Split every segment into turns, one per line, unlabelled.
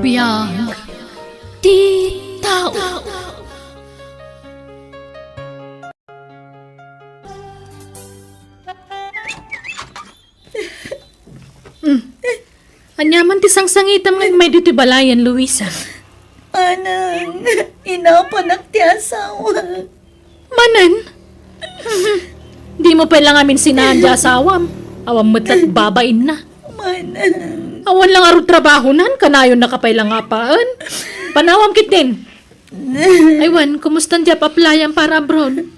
Biyag ti tao. Anyaman ti sangsangitam nga may dito balayan, Luisa.
Anang, inapanak ti asawa.
Manan? Di mo pa lang amin sinadya asawam. Awam mo't babain na.
Manang.
Awan lang aro trabaho nan, kanayon na kapay lang apaan. Panawam kit din. Aywan, kumusta diya pa-applyan para abroad?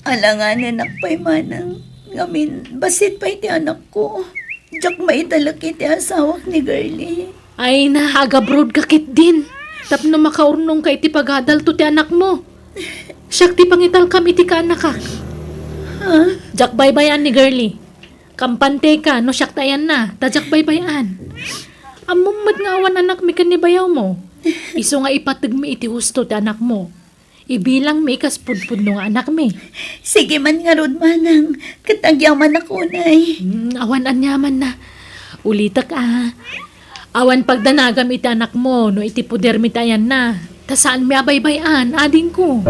Alanganin akpay manang. Ngamin, basit pa iti anak ko. Diyak maitalak iti asawak ni girlie.
Ay na, aga-abroad ka kit din. Tapno makaurnong ka iti pagadal to ti anak mo. Siyak ti pangital kam iti ka anak ka.
Ha?
Jak baybayan ni girlie. Kampante ka, no siyak tayan na. Tajak baybayan. Amumad nga awan anak mi kanibayaw mo. Iso nga ipatag mi iti husto ti anak mo. Ibilang mi kaspudpud no nga anak mi.
Sige man nga rod manang. Katagyaman ako nay.
Awan anyaman na. Ulitak Awan pagdanagam iti anak mo, no iti puder mi tayan na. Ta saan mi abaybayan, ading ko.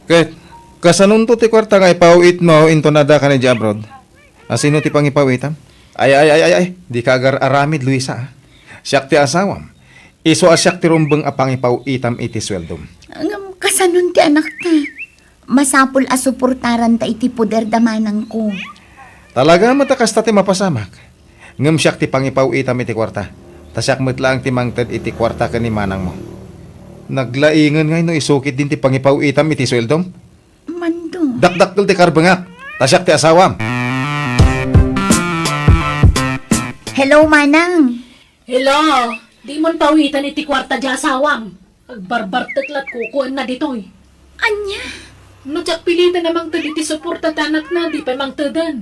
Ket, kasanun to ti kwarta nga ipauit mo into nada ka ni di abroad? Asino ti pangipawitam? Ay, di ka agar aramid, Luisa. Siyak ti asawam. Iso asyak ti rumbeng apang ipauitam iti sweldom.
Ang kasanun ti anak ta. Masapul asuportaran ta iti poder damanang ko.
Talaga matakas ta ti mapasamak. Ngem siyak ti pangipauitam iti kwarta. Tasyak metlang ti mangted iti kwarta ka ni manang mo. Naglaingan ngay no isukit din ti pangipauitam iti sweldom.
Mando.
Dakdakkel ti karbengak. Tasyak ti asawam.
Hello, manang.
Hello, di mon pawitan iti kwarta di asawam. Agbarbar teklat kukuan na ditoy.
Anya?
No jak pilitan namang tadi ti suporta tanak na di pa mang tedan.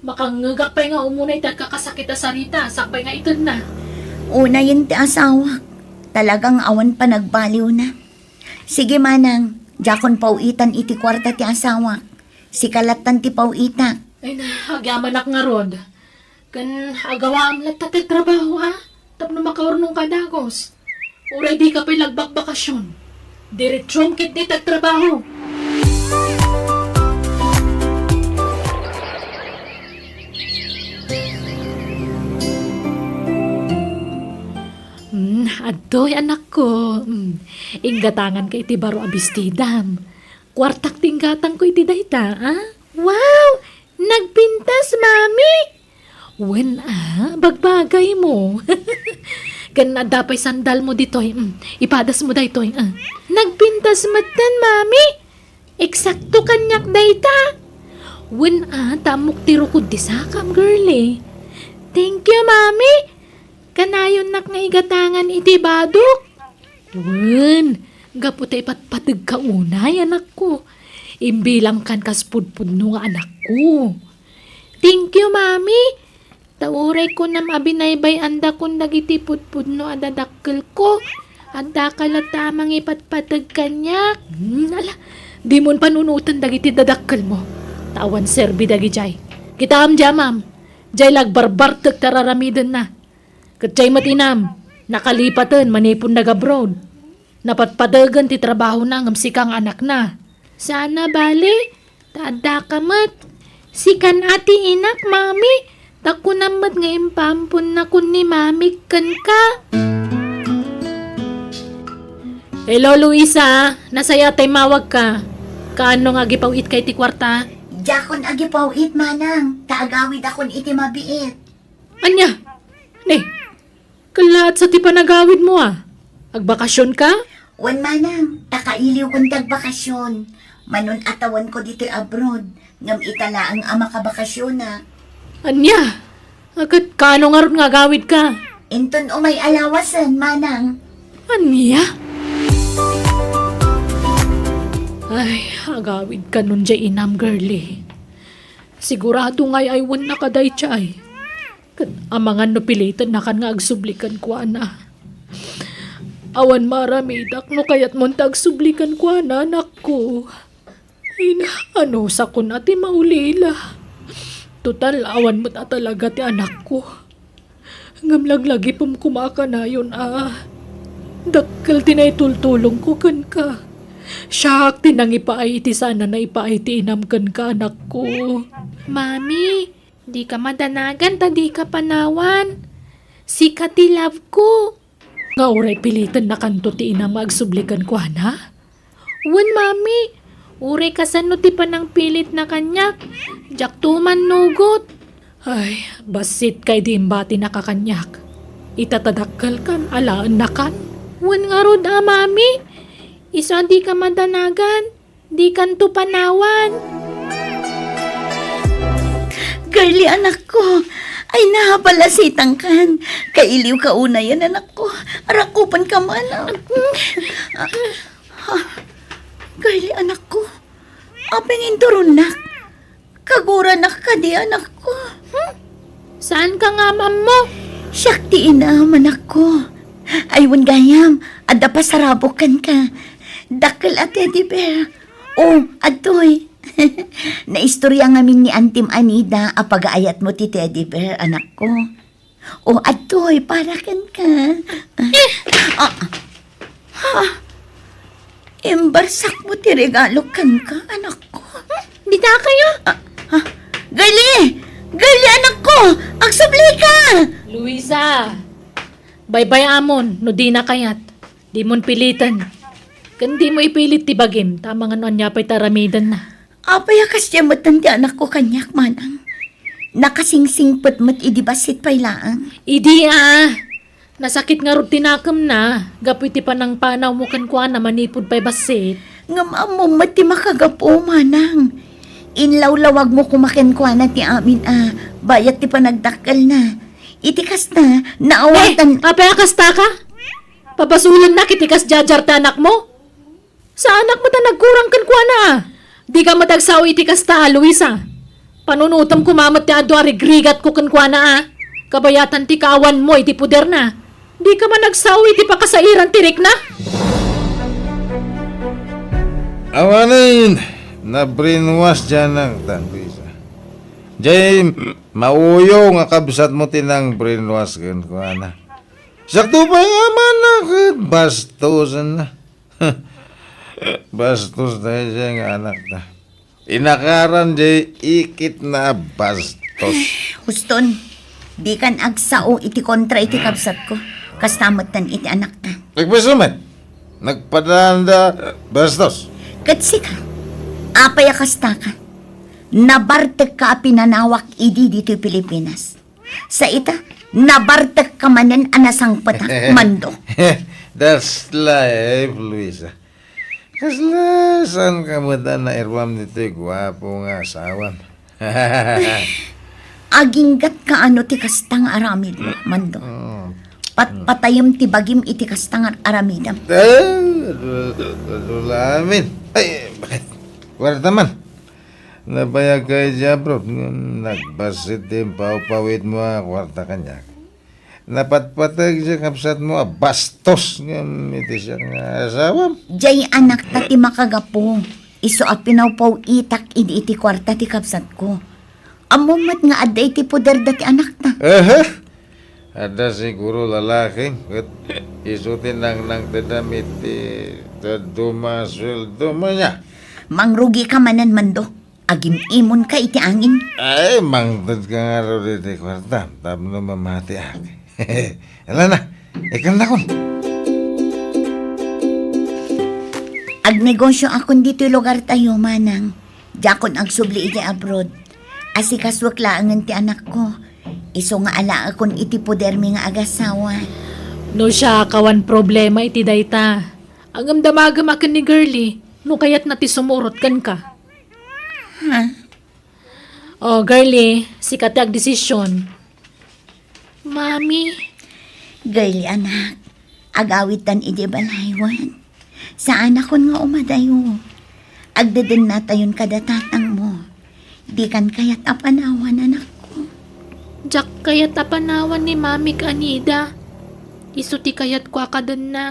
Makangagak pa nga umuna iti kakasakit a sarita, sakpay nga itod na.
Una yun ti asawa. Talagang awan pa nagbaliw na. Sige manang, jakon pauitan iti kwarta ti asawa. Si kalatan ti pauita.
Ay na, agyaman ak nga rod. Kan agawa am latat trabaho Tapno makaurnong kadagos. Uray di ka pa'y lagbak-bakasyon. Diretsyong kit di tagtrabaho. Adoy anak ko. Inggatangan ka iti baro abistidam. Kwartak tinggatang ko iti dayta, Wow! Nagpintas, mami! Wen bagbagay mo. Kan dapay sandal mo ditoy. Ipadas mo daytoy. Nagpintas matan, mami! Eksakto kanyak dayta. Wen tamok tiro ko disakam, girlie. Thank you, mami! Kanayon nak nga igatangan iti badok. Wen, gaputa ipatpatag ka unay, anak ko. Imbilang kan kaspudpud no nga anak ko. Thank you, mami. Tauray ko na mabinaybay anda kung nagitipudpud no adadakkel ko. Anda kalatamang ipatpatag kanyak. Ala, di mon panunutan dagiti dadakkel mo. Tawan serbi dagi jay. Kita amja, ma'am. Jay lagbarbartag tararamiden na. Katjay matinam, nakalipatan manipon nag-abroad. Napatpadagan ti trabaho na ng sikang anak na. Sana bali, tada kamat. Sikan ati inak, mami. Tako namat nga impampun na kun ni mami kan ka. Hello, Luisa. Nasaya tay mawag ka. Kaano nga gipawit kay ti kwarta?
Jakon agi pauit manang. Kaagawid akon iti mabiit.
Anya? Kalat sa ti panagawid mo Agbakasyon ka?
Wan manang, takailiw kong tagbakasyon. Manon atawan ko dito abroad. Ngam itala ang ama kabakasyon na.
Anya? Agad kaano nga ron nga gawid ka?
Inton o may alawasan, manang.
Anya? Ay, agawid ka nun dya inam, girlie. Sigurado nga'y aywan na kaday chay. Amangan no pilitan na kan nga agsublikan ko Awan maramidak no kayat montag sublikan ko anak ko. Ay na, ano sa kun ati maulila. Total, awan mo na talaga ti anak ko. Ngamlag-lagi pam kumaka na yun Dakkel tinaytultulong ko kan ka. Siyak tinang ipaay iti sana na ipaay ti inam kan ka anak ko. Mami, di ka madanagan ta di ka panawan. Sika ti love ko. Nga uray pilitan na kanto ti inam agsublikan ko ana. Wan mami, uray kasano ti panang pilit na kanyak. Jak tuman nugot. Ay, basit kay di imbati nakakanyak. Itatadakkel kan, alaan na kan. Wan nga rod mami. Isa di ka madanagan. Di kan to panawan.
Girlie, anak ko. Ay, nahabalasitang kan. Kailiw ka una yan, anak ko. Arakupan ka man. Girlie, anak ko. Apeng indurunak. Kagura na ka di, anak ko.
Saan ka nga, mo?
Syakti inam, anak ko. Aywan gayam, adda pa sarabokan ka. Dakkel at teddy bear. Oh, adoy. Naistorya ngamin ni Antim Anida apagaayat mo ti teddy bear, anak ko. Oh, adoy, para kan ka. Embarsak mo ti regalo kan ka, anak ko.
Dita kayo?
Gali! Gali, anak ko! Agsubli ka!
Luisa! Bye-bye amon, no di na kayat. Di mon pilitan. Kan di mo ipilit ti bagim, tama nga noon niya pa'y taramidan na.
Apay akas siya matanti anak ko kanyak manang. Nakasingsingpot mo't idibasit pa'y laang.
Idi nasakit nga rod tinakam na. Gapoy ti panang panaw mo kan kuha na manipod pa'y basit.
Ngam mo mati makagapo manang. Inlawlawag mo kumakin ko na ti amin bayat ti panagdakkel na. Itikas na, naawatan.
Apay akasta ka? Papasulan na kitikas jajar ta anak mo? Sa anak mo ta nagkurang kan kuha na Di ka madagsaw itikas ta Luisa. Panunutam kumamat ti adwari grigat ko kan kuha na Kabayatan ti kaawan mo iti puder na. Di ka managsaw iti pakasairan tirik na.
Awanin, na brainwash dyan ng tanbisa. Jay, mauyo nga kabsat mo tinang brainwash kan ko ana. Sakto pa nga manakit, bastusan na. Bastos na siya nga anak na. Inakaran jay ikit na bastos.
Huston, di kan agsao iti kontra iti kapsat ko. Kastamot tan iti anak na.
Nagpasumat, nagpadanda bastos.
Katsi ka, apay akasta ka. Nabartek ka pinanawak idi dito Pilipinas. Sa ita, nabartek ka manen anasang patak mando.
That's life, Luisa. Kasla, saan ka mo na irwam nito gwapo nga asawan?
Aginggat ka ano ti kastang aramid mo, mando. Patayam ti bagim iti kastang aramidam.
Dulamin. Ay, bakit? Kwarta man. Nabayag kay Jabrod. Nagbasit din pawit mo kwarta kanya. Napatpatag siya kapsat mo bastos. Iti siya nga asawam.
Jay anak tati makagapo. Iso apinaw paw itak iti kwarta ti kapsat ko. Amumat nga aday ti poder dati anak na.
Ada siguro lalaki. Isutin nang tadamit ti taduma sweldo mo niya.
Mangrugi ka manan mando. Agim imon ka iti angin.
Ay, mangtad ka nga ro dito kwarta. Tapno mamati ak. Alam na, ikan na kon.
Agnegosyo akon dito lugar tayo manang. Jakon ang subli iti abroad. Asikaswak laangan ti anak ko. Iso nga ala akon iti podermi nga agasawa.
No siya kawan problema iti dayta. Ang damagam akin ni girlie. No kayat na ti sumurot kan ka. Oh, girlie, sikat ag desisyon. Mami,
Girlie anak, agawitan iti balaywan. Saan akon nga umadayo? Agdeden na tayon kada tatang mo. Di kan kayat apanawan anak ko.
jak kayat apanawan ni Mami kanida. Isu ti kayat ko akadan na.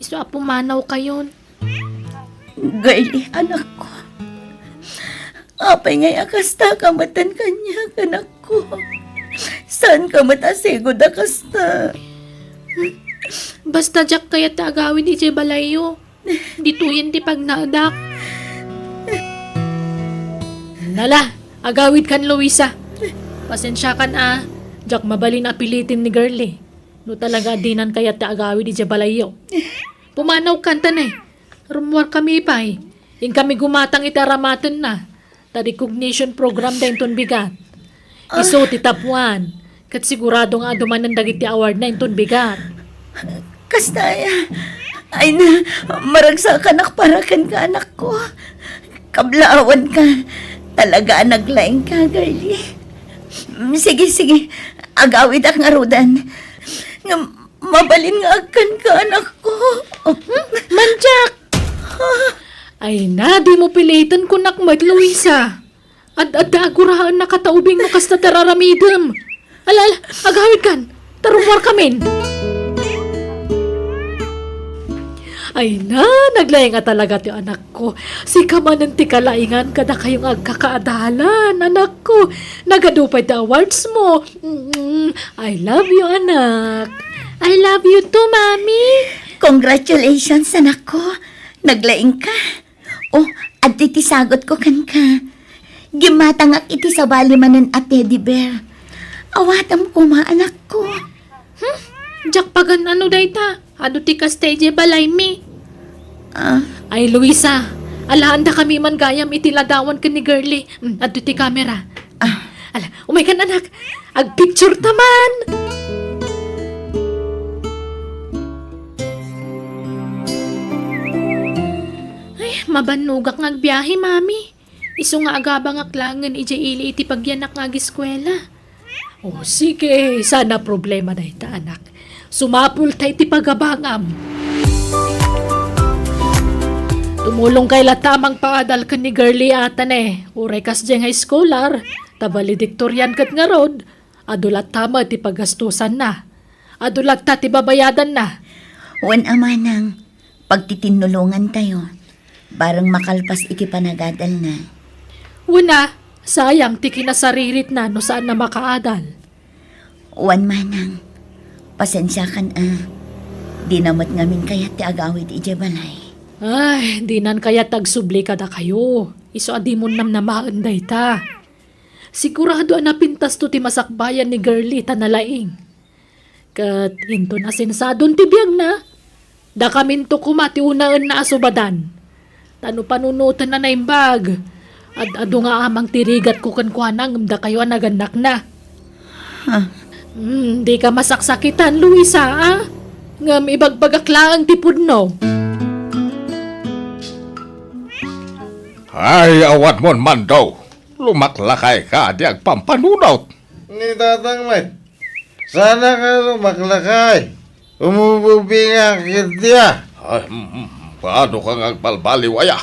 Isu apumanaw kayon.
Girlie anak ko. Apay ngay akasta kamatan kanya anak ko. Saan ka matasigo da kasta?
Basta Jack kaya tagawin di Jay Balayo. Dituyin di pagnadak. Nala, agawid kan Luisa. Pasensya kan Jack mabalin na pilitin ni girlie. No talaga dinan kaya tagawid di Jay Balayo. Pumanaw kanta na Rumwar kami pa Ing kami gumatang itaramatan na. Ta recognition program din ton bigat. Iso ti top 1. Kat sigurado nga duman ng dagiti award na inton bigat.
Kastaya, ay na, maragsakan akparakan ka anak ko. Kablaawan ka. Talaga naglaing ka, girlie. Sige, agawid ak nga rudan. Nga, mabalin nga akan ka anak ko.
Manjak! Ay na, di mo pilitan ko nakmat, Luisa. Agurahaan na kataubing mo kasta tararamidam. Alala, agawid kan. Tarumwar kamin. Ay na, naglayang nga talaga ti anak ko. Si kamanan ti kalaingan kada kayong agkakaadalan, anak ko. Nagadupay ti awards mo. I love you, anak. I love you too, Mami.
Congratulations, anak ko. Naglaing ka. Oh, at iti sagot ko kan ka. Gimatangak iti sa bali manan at teddy bear. Awatam ko anak ko.
Jack pagan ano dayta? Ano ti kastage balay mi? Ay, Luisa. Alahanda kami man gayam itiladawan ka ni girlie. Ato ti camera. Ala, umay kan anak. Ag-picture taman. Mabanugak nga agbiyahe, Mami. Iso nga agabang aklangan iti ili iti pagyanak nga giskwela. O sige, sana problema na ita, anak. Sumapul tayo iti pagabangam. Tumulong kay latamang paadal ka ni girlie atan Uray kas diyang high schooler. Ta valedictorian kat nga rod. Adulat tama ti pagastusan na. Adulat ta ti babayadan na.
Wan amanang, pagtitinulungan tayo. Barang makalpas iki panagadal na.
Una, sayang ti kinasaririt na no saan na makaadal.
Wan manang, pasensya kan di namat ngamin kaya ti agawid ije balay.
Ay, di nan kaya tagsubli kada kayo. Iso adi mo nam namaanday ta. Sigurado na pintas to ti masakbayan ni girlie ta nalaing. Kat into na sinsadon ti biyag na. Da kamin to kumati unaan na asubadan. Tano panunutan na naimbag. At ado nga amang tirigat ko kankwanang da kayo naganak na. Di ka masaksakitan, Luisa, Ngam ibagbagaklaan ti pudno.
Ay, awat mon man daw. Lumaklakay ka, di agpampanunot.
Ni tatang met. Sana ka lumaklakay. Umububi nga kitya.
Ay, paano ka ngagbalbaliwaya?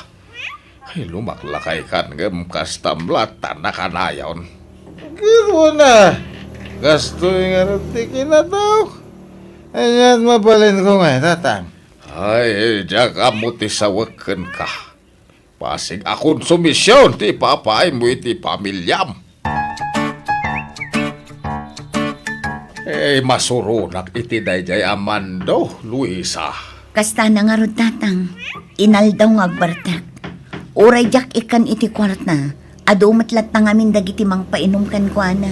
Ay, lumaklakay ka ng kastamlatan na kanayon.
Giro na. Gastoy nga rati kinataw. Ayan mabalin ko nga, tatang.
Ay, diyak amuti sa wakan ka. Pasig akong sumisyon, ti papay mo iti pamilyam. Masurunak iti dayjay amando, Luisa.
Kasta na nga rod tatang, inaldaw nga agbartak. Uray jak ikan iti kwarta, ado matlat na ngamin dagiti mang painom kan kwa na.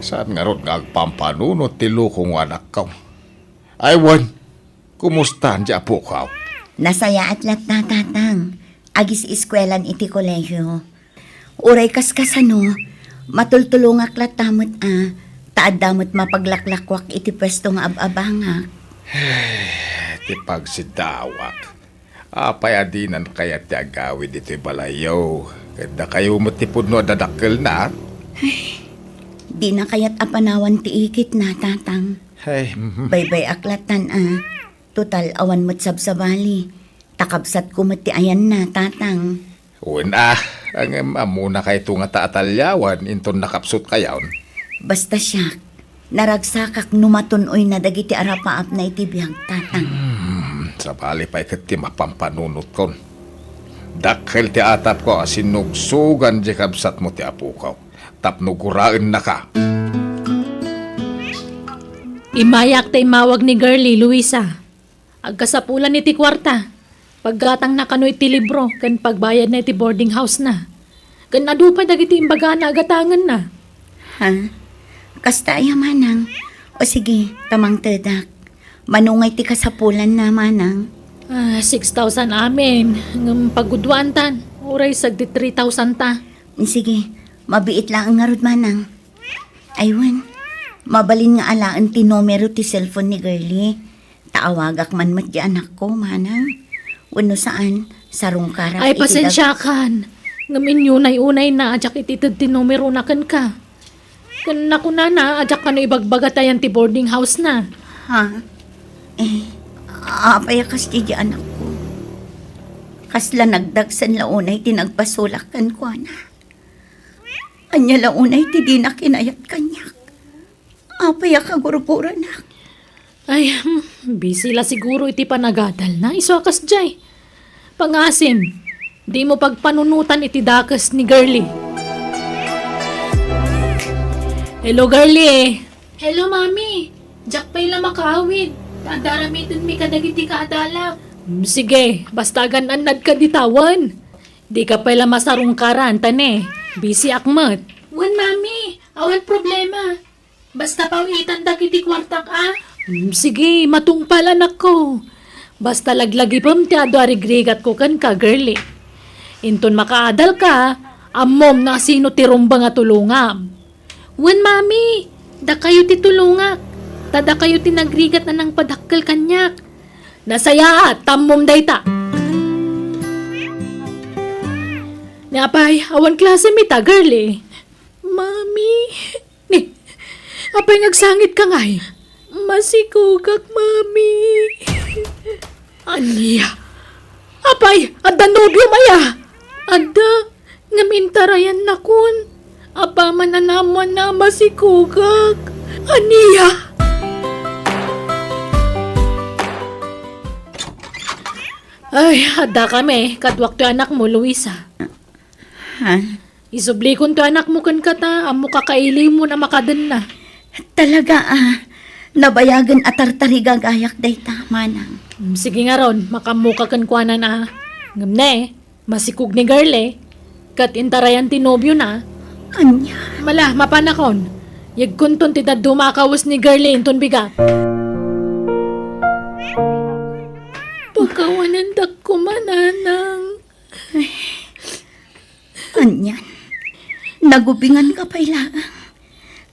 Saan nga ron nga agpampanunot ti lukong anak ka? Aywan, kumusta di apo ka?
Nasaya at lat na tatang, agis iskwelan iti kolehyo. Uray kaskasano, matultulungak lat tamot taad damot mapaglaklakwak iti pwesto nga ababangak.
Ti pagsidawak. Apay adinan kaya ti agawid iti balayaw. Kada kayo matipod no dadakkel na.
Di na kayat apanawan ti ikit na tatang.
Hey,
Baybay aklatan Total awan mo't sabsabali. Takabsat ko mo't ti ayan na tatang.
Una, ang amuna kay tunga taatalyawan inton nakapsut kayaon.
Basta siya, naragsakak numatunoy na dagiti arapaap na itibiyang tatang.
Sa bali pa'y kat ti mapampanunot kon. Dakkel ti atap ko sinugsugan di kabsat mo ti apukaw. Tapno guraan na ka.
Imayak tay mawag ni girlie, Luisa. Agkasapulan ni ti kwarta. Paggatang na kano iti libro, kan pagbayad na iti boarding house na. Kan nadupay dagiti imbaga na agatangan na.
Ha? Kasta ay manang. O sige, tamang tedak. Manungay ti kasapulan na manang.
6,000 amin. Ng pagudwan tan. Uray sagdi 3,000 ta.
Sige, mabiit lang nga rod manang. Aywan, mabalin nga alaan ti numero ti cellphone ni girlie. Taawagak man mat di anak ko, manang. Wano saan, sarong karap.
Ay, pasensya kan. Ngamin yun ay unay na ajak ititid ti numero na kan ka. Kan ako na ajak ka no ibagbagatayan ti boarding house na.
Ha? Apaya kas di anak ko. Kasla nagdagsan launay ti nagpasulakan ko na. Anya launay ti di na kinayat kanyak. Apaya kagurugura na.
Ay, busy la siguro iti panagadal na. Isokas jay. Pangasim, di mo pagpanunutan iti dakas ni girlie. Hello, girlie. Hello, mami. Jack pa'y lang makaawid. Padaramitin mi kadagiti kaadalak. Sige, basta gananad ka ditawan. Di ka pa'y lang masarong karan, tane. Busy akmat. Wan, mami. Awan problema. Basta pawitan dagiti kwartak, sige, matungpal anak ko. Basta laglagi pam ti ado arigrigat ko kan ka, girlie. Inton makaadal ka, amom na sino ti rumba nga tulungam. Wan, mami, da kayo ti tulungak. Tada kayo ti nagrigat na ng padakkel kanyak. Nasaya at tammom dayta. Napay, awan klase mita, girlie. Mami, ni, apay ngagsangit ka ngay. Masikugak, mami. Aniya. Apay, adda nobyo maya. Adda, ngamintarayan na kun. Apa mananaman na masikugak. Aniya. Ay, adda kami. Kadwak to anak mo, Luisa.
Ha?
Isublikon to anak mo kan kata. Amo kakaili mo na makadan na.
Talaga nabayagan atartari gagayak dayta, manang.
Sige nga ron, makamuka kan kuanan Ngamne, masikug ni girlie. Kat intarayan ti nobyo na.
Anya?
Mala, mapanakon. Yagkunton ti dumakawas ni girlie inton bigat. Pagkawanan dak ko mananang.
Anyan? Nagubingan ka pa ilangang.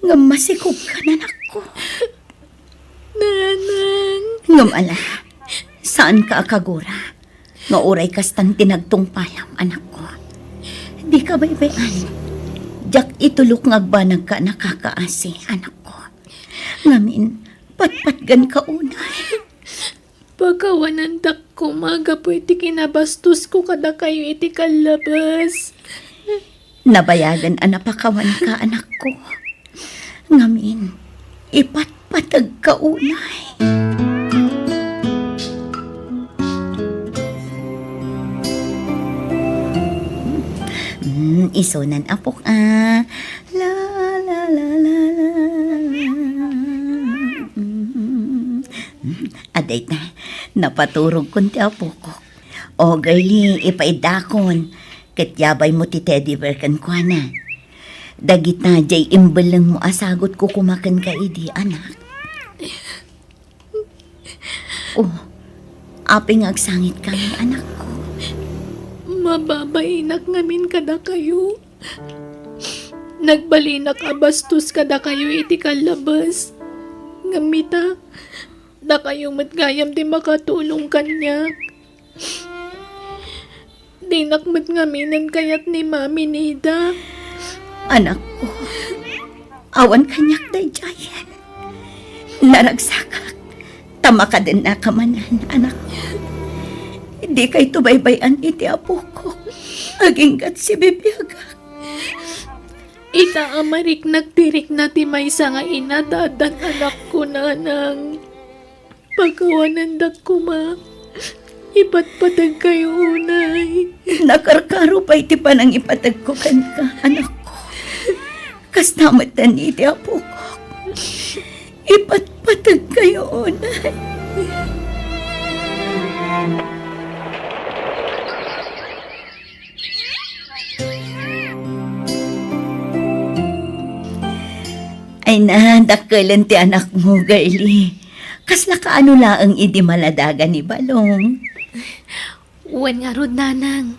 Nga masikog ka na nako.
Nanang.
Ngam ala, saan ka akagura? Nga uray kastang tinagtungpayam, anak ko. Di ka baybayan. Jak itulok ngagbanag ka nakakaasi, anak ko. Ngamin, patpatgan ka unay.
Pagkawanan dak ko magapo iti kinabastos ko kada kayo iti kalabas.
Nabayagan anapakawan ka, anak ko. Ngamin, ipatpatag ka unay. Isonan apok La la la la la. Aday na, napaturog kun ti apok ko. O girlie, ipaidakon. Katyabay mo ti teddy bear kan kwa na. Dagit na jay imbalang mo asagot ko kumakan ka idi, anak. Oh, aping agsangit ka ng anak ko.
Mababainak ngamin kada kayo. Nagbalinak abastos kada kayo iti kalabas. Ngamita, da kayo matgayam di makatulong kanyak. Di nakmat ngaminan kayat ni Mami Nida.
Anak ko, awan kanyak day jayan. Naragsakak, tama ka din na kamanan, anak ko. Di kay tubaybayan iti apo ko. Aginggat si bibiyaga.
Ita amarik nagtirik na ti maysa nga inadadan anak ko nanang. Pagkawanan dak ko ma. Ipatpatag kayo unay.
Nakarkaro pa iti panang ipatag ko kan ka, anak ko. Kastamatan iti apo ko. Ipatpatag Napatag kayo, unay. Ay na, dakalan ti anak mo, Gaili. Kasla ka ano laang idi maladaga ni Balong.
Wan nga rod, nanang.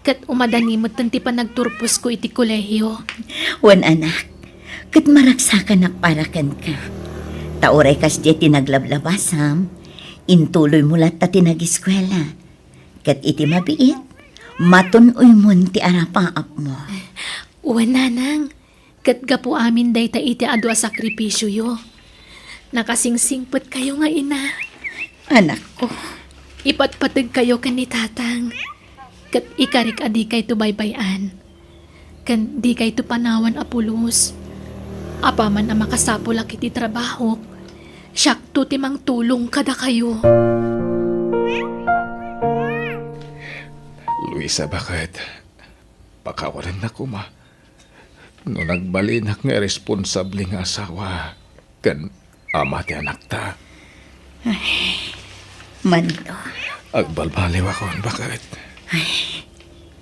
Kat umadanimot tanti pa nagturpos ko iti kolehiyo.
Wan anak, kat maragsakan nakparakan ka. Tauray kas di tinaglablabasam, intuloy mo lat ta tinag-eskwela. Kat iti mabiit, matunoy mon ti arapaap mo.
Wan, nanang. Kat gapo amin day ta iti adwa sakripisyo yo. Nakasingsingpot kayo nga ina.
Anak ko,
Ipatpatag kayo kan ni tatang. Kat ikarik adi kay to baybayan. Kan di kay to panawan apulos. Apaman na makasapulak iti trabaho. Siyak to timang tulong kada kayo.
Luisa, bakit? Pakawalan na ko, ma. No nagbalinak nga responsable nga asawa, kan ama ti anak ta.
Mando,
Agbalbaliw ako, bakit?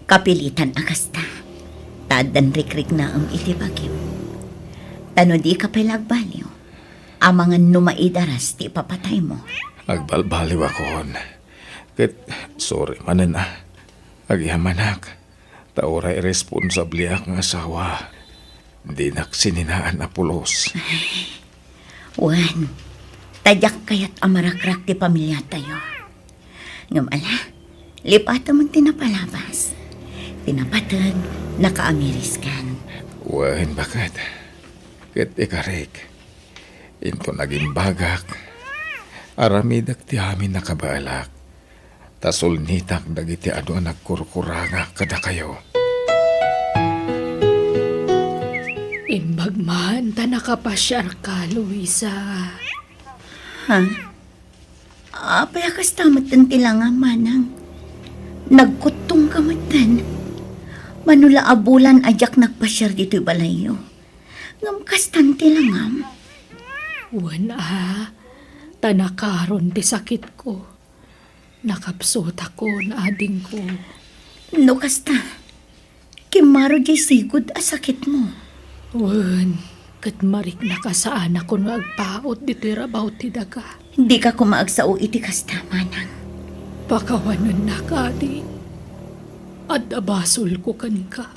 kapilitan akasta. Tadan rikrik na ang iti bagim. Tano di ka palagbaliw. Amangan numaidaras ti papatay mo.
Agbalbaliw ako, kat sorry manan na. Agyamanak, tauray responsable akong asawa. Di naksininaan na pulos.
Wan, tadyak kayat amarakrak ti pamilya tayo. Ngamala, lipata mong tinapalabas. Tinapatag, nakaamiriskan.
Wan, bakit? Kat ikarik, into naging bagak. Aramidak ti amin nakabalak. Tasol nitak dagiti ado nagkurkuranga kada kayo.
Imbagman ta nakapasyar ka, Luisa.
Ha? Apay akas tamat ng tilanga manang. Nagkutong kamatan. Manula abulan ajak nagpasyar dito'y balayo. Ngam kastan tilangam.
Wan tanakaron ti sakit ko. Nakapsot ako na ading ko.
No kasta. Kimaro di sigud asakit mo.
Wan, kat marik na ka sa anak ko nga agpaot dito'y rabaw ti daga.
Hindi ka kumaagsao iti kasta manang.
Pakawanan na ka ading. At abasol ko kan ka.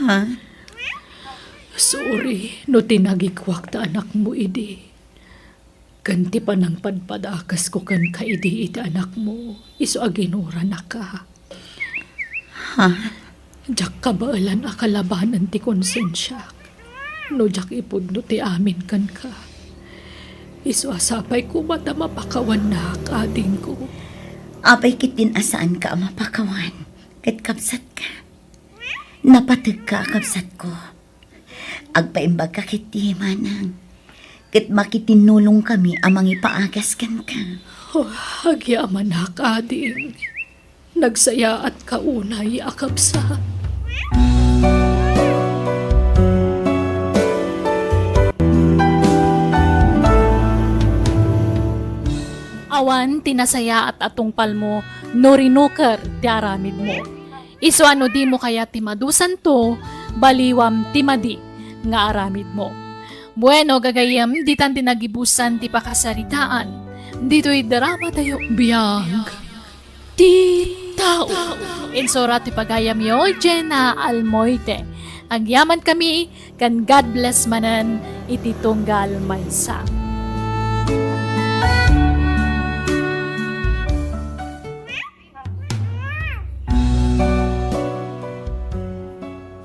Ha?
Sorry, no tinagikwak ta anak mo idi. Ganti pa ng padpadakas ko kan ka idi iti anak mo. Iso aginura na ka.
Ha?
Jak kabaalan akalabanan ti konsensya. No jak ipudno ti amin kan ka. Iso asapay ko mata mapakawan na kading ko.
Apay kitin asaan ka mapakawan. Kat kapsat ka. Napatag ka kapsat ko. Agpaimbag ka kiti manang. Kat makitinulong kami amang ipaagas kan ka.
Oh, agyaman na kading. Nagsaya at kaunay akapsa. Awan tinasaya at atong palmo no rinuker ti aramid mo. Iso ano di mo kaya timadusan to, baliwam timadi nga aramid mo. Bueno, gagayam, di tan tinagibusan ti pakasaritaan. Dito'y drama tayo biyag. Ti tao. Insora ti pagayam yo, Jenna Almoite. Agyaman kami, kan God bless manan, iti tunggal maysa.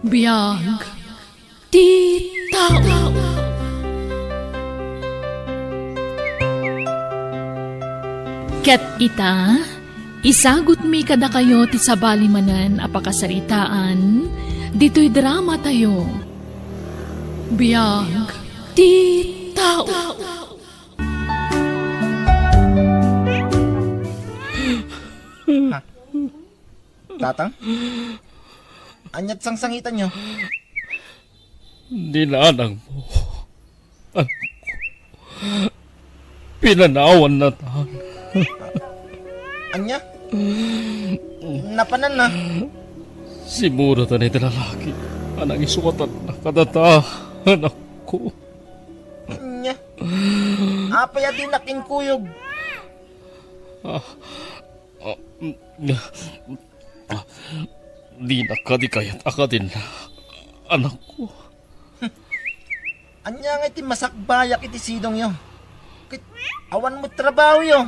Biyag. Ti tao. Ket ita, isagot mi kada kayo ti sabali manan apakasaritaan, dito'y drama tayo. Biyag ti tao.
Tatang? Anyat sang-sangitan nyo.
Dinanang mo. Anak ko. Pinanawan na tang.
Anya? Napanan na.
Si Mura ta nito lalaki. Anang isukatan na kadatahan ako.
Anya? Apay adi naking kuyog.
Di na kadikayat akadin na anak ko.
Anya nga iti masakbayak iti sidong yo. Kit awan mo trabaho yo.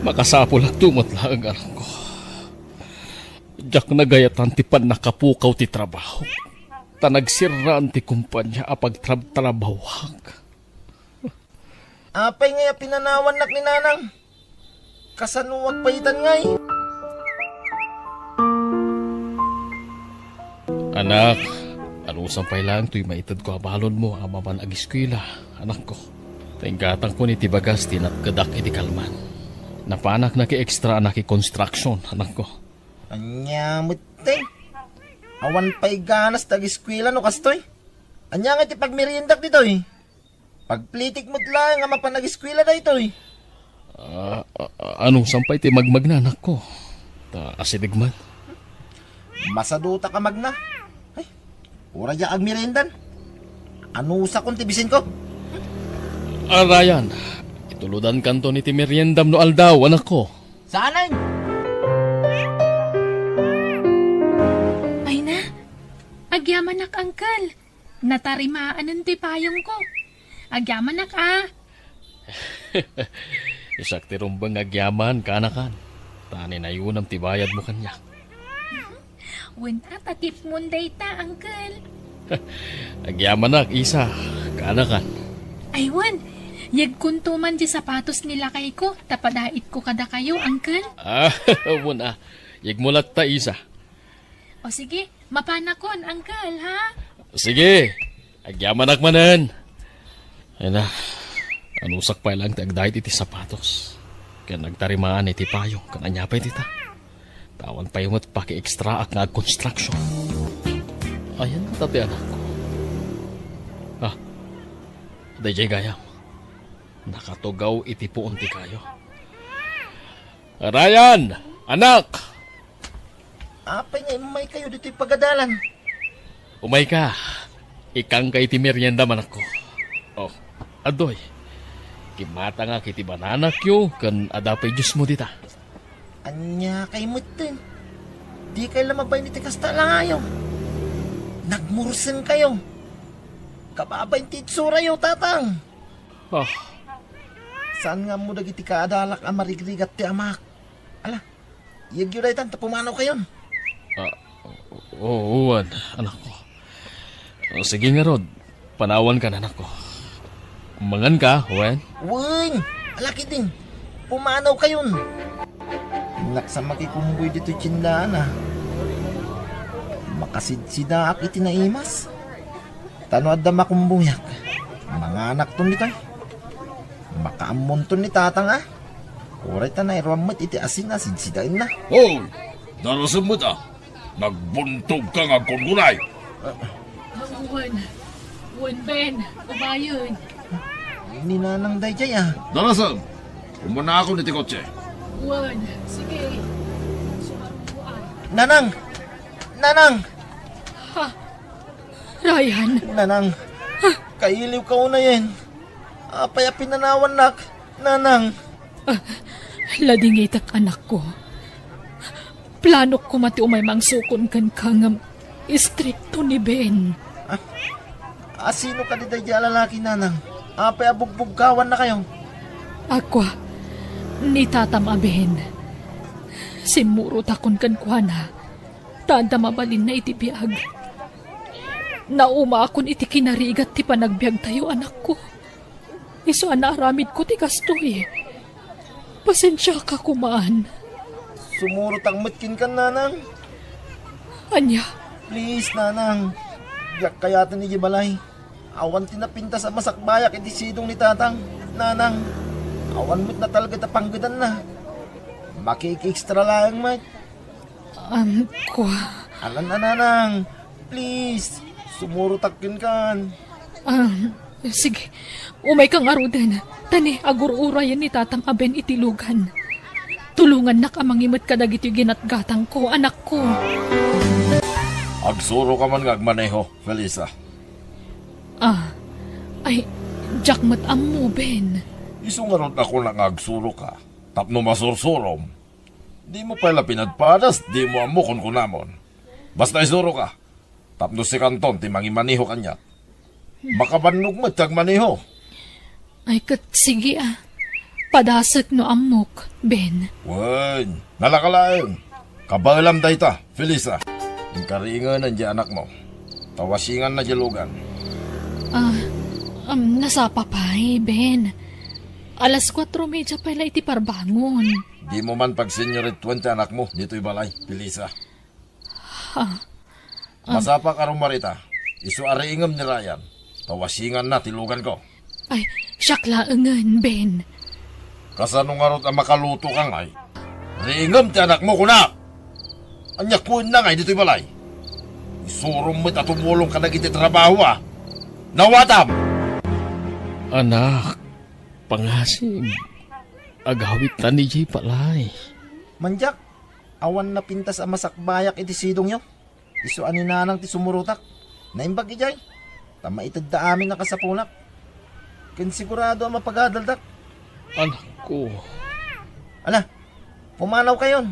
Makasapol at tumot lang ang anak ko. Diyak nagayatan ti pan nakapukaw ti trabaho. Tanagsiraan ti kumpanya apag trabawag.
Apay nga pinanawan nak ni nanang. Kasanuwag payitan ngay.
Anak, anusan pa lang to'y maitad ko abalon mo ang maman agiskwila, anak ko. Tingkatang ko ni tibagas tinatgadak iti kalman. Napanak na ki extra na ki construction, anak ko.
Anya muting. Awan pa'y ganas tag-eskwela no kastoy. Anya nga iti pagmeriendak ditoy. Pagplitik mo't lang nga mapanag-eskwela da itoy.
Anong sampay ti magmag na, anak ko? Asidigman.
Masaduta ka magna. Ay, ura dya ag meriendan. Ano sa kong tibisin ko?
Ryan, ituludan kanto ni ti meriendam no aldaw, anak ko.
Sanay!
Ay na, agyaman nak angkal. Natarimaan ang tipayong ko. Agyaman nak
Isak ti rumbang agyaman, kanakan. Tani na yun ang tibayad mo kanya.
Wala takip munday ta, angkal.
Agyaman nak, isa, kanakan.
Aywan, yag kuntuman di sapatos nila kay ko, tapadait ko kada kayo, angkal.
Muna, yag mulat ta isa.
O sige, mapanakon, angkal, ha?
Sige, agyaman nak manan. Ay na, anusak pa lang tagdahit iti sapatos. Kaya nagtarimaan iti payong, kananya pa iti ta. Tawan pa yung paki-extra ak nga construction. Ayan na tati anak ko. Dayjay gayam. Nakatugaw iti puon ti kayo. Ryan! Anak!
Apay nga imay kayo dito'y pagadalan.
Umay ka. Ikang kay ti merienda manak ko. Oh, adoy. Kimata nga kiti bananak yo, kan adapay Diyos mo dita.
Anya kay mutin. Di kayo lamabay ni tikasta lang ayo. Nagmursen kayo. Kababay titsura yo, tatang. Saan nga mo dagiti kaadalak ang marigrigat ti amak? Ala, yag yun daytan, tapumanaw kayon.
Uwan, anak ko. Sige nga Rod, panawan ka na anak ko. Mangan ka, Wen.
Wing, alaki din. Pumanaw kayon. Naksa makikumboy dito tsindahan ah. Makasidsidak iti naimas. Tano adda makumbuyak. Mga anak ton nito. Makaamon ton ni tatang ah. Kuray ta na iramot iti asin na sidsidain na.
Hoy! Darasan mo ta! Nagbuntog ka nga kungunay!
Wan Ben, ubayon.
Ninanang dayjay ah.
Darasan! Umuna ako niti kotse.
Wan, sige.
Nanang! Nanang!
Ryan,
Nanang! Kailiw ka una yan. Apay pinanawan nak. Nanang!
lading itak anak ko. Plano ko mati umay mangsukon kan kangam istrikto ni Ben.
Sino ka di dayjay lalaki nanang? Apay abugbugkawan na kayo.
Aqua, ni tatam aben. Simuro takon kan kuana. Tanda mabalin na iti biag. Nauma akon iti kinarigat ti panagbiag tayo anak ko. Iso aramid ko ti kastoy. Pasensya ka kumaan.
Sumurot ang matkin ka nanang.
Anya,
Please nanang. Yak kayatan ni Jibalay. Awan tinapinta sa masakbayak iti sidong ni tatang. Nanang. Awan mo't na talaga tapanggitan na. Makiki-extra lang mat.
kwa.
Alan na nanang. Please. Sumurutakin kan.
Sige. Umay kang arudan. Tani, agur-urayan ni tatang aben itilugan. Tulungan na ka mangimot ka dagiti ginatgatang ko, anak ko.
Agsuro ka man nga agmaneho, Felisa.
Ay, jakmat ammo, Ben.
Isungarot ako na nga agsuro ka. Tapno masursurom. Di mo pala pinadpadas, di mo amo kun kunamon. Basta isuro ka. Tapno si Kanton, ti mangimaniho kanya. Makabannog mo, tiyag maniho.
Ay, sige Padasat no amok, Ben.
Wen, nalakalain. Kabalam dayta, Felisa. Yung karingan na anak mo. Tawasingan na dialogan.
Nasapa pa Ben. Alas 4:30 pala iti parbangon.
Di mo man pag senyorit 20 anak mo, dito'y balay, Felisa. Masapa ka rumarita. Isu ariingam ni Ryan. Tawasingan na, tilugan ko.
Ay, syaklaangan, Ben.
Kasano nga rot ang makaluto ka ngay? Ringam ti anak mo kuna! Anyak mo na ngay dito'y balay. Isurong mo't at tumulong ka na iti trabaho Nawatam!
Anak, pangasig. Agawit na ni Jay palay.
Manjak, awan na pintas ang masakbayak iti sidong nyo. Isu aninanang ti sumurutak. Naimbag ijay. Tama itad da amin na kasapunak. Ken sigurado ang mapagadaldak.
Anak ko.
Ala, pumanaw kayon.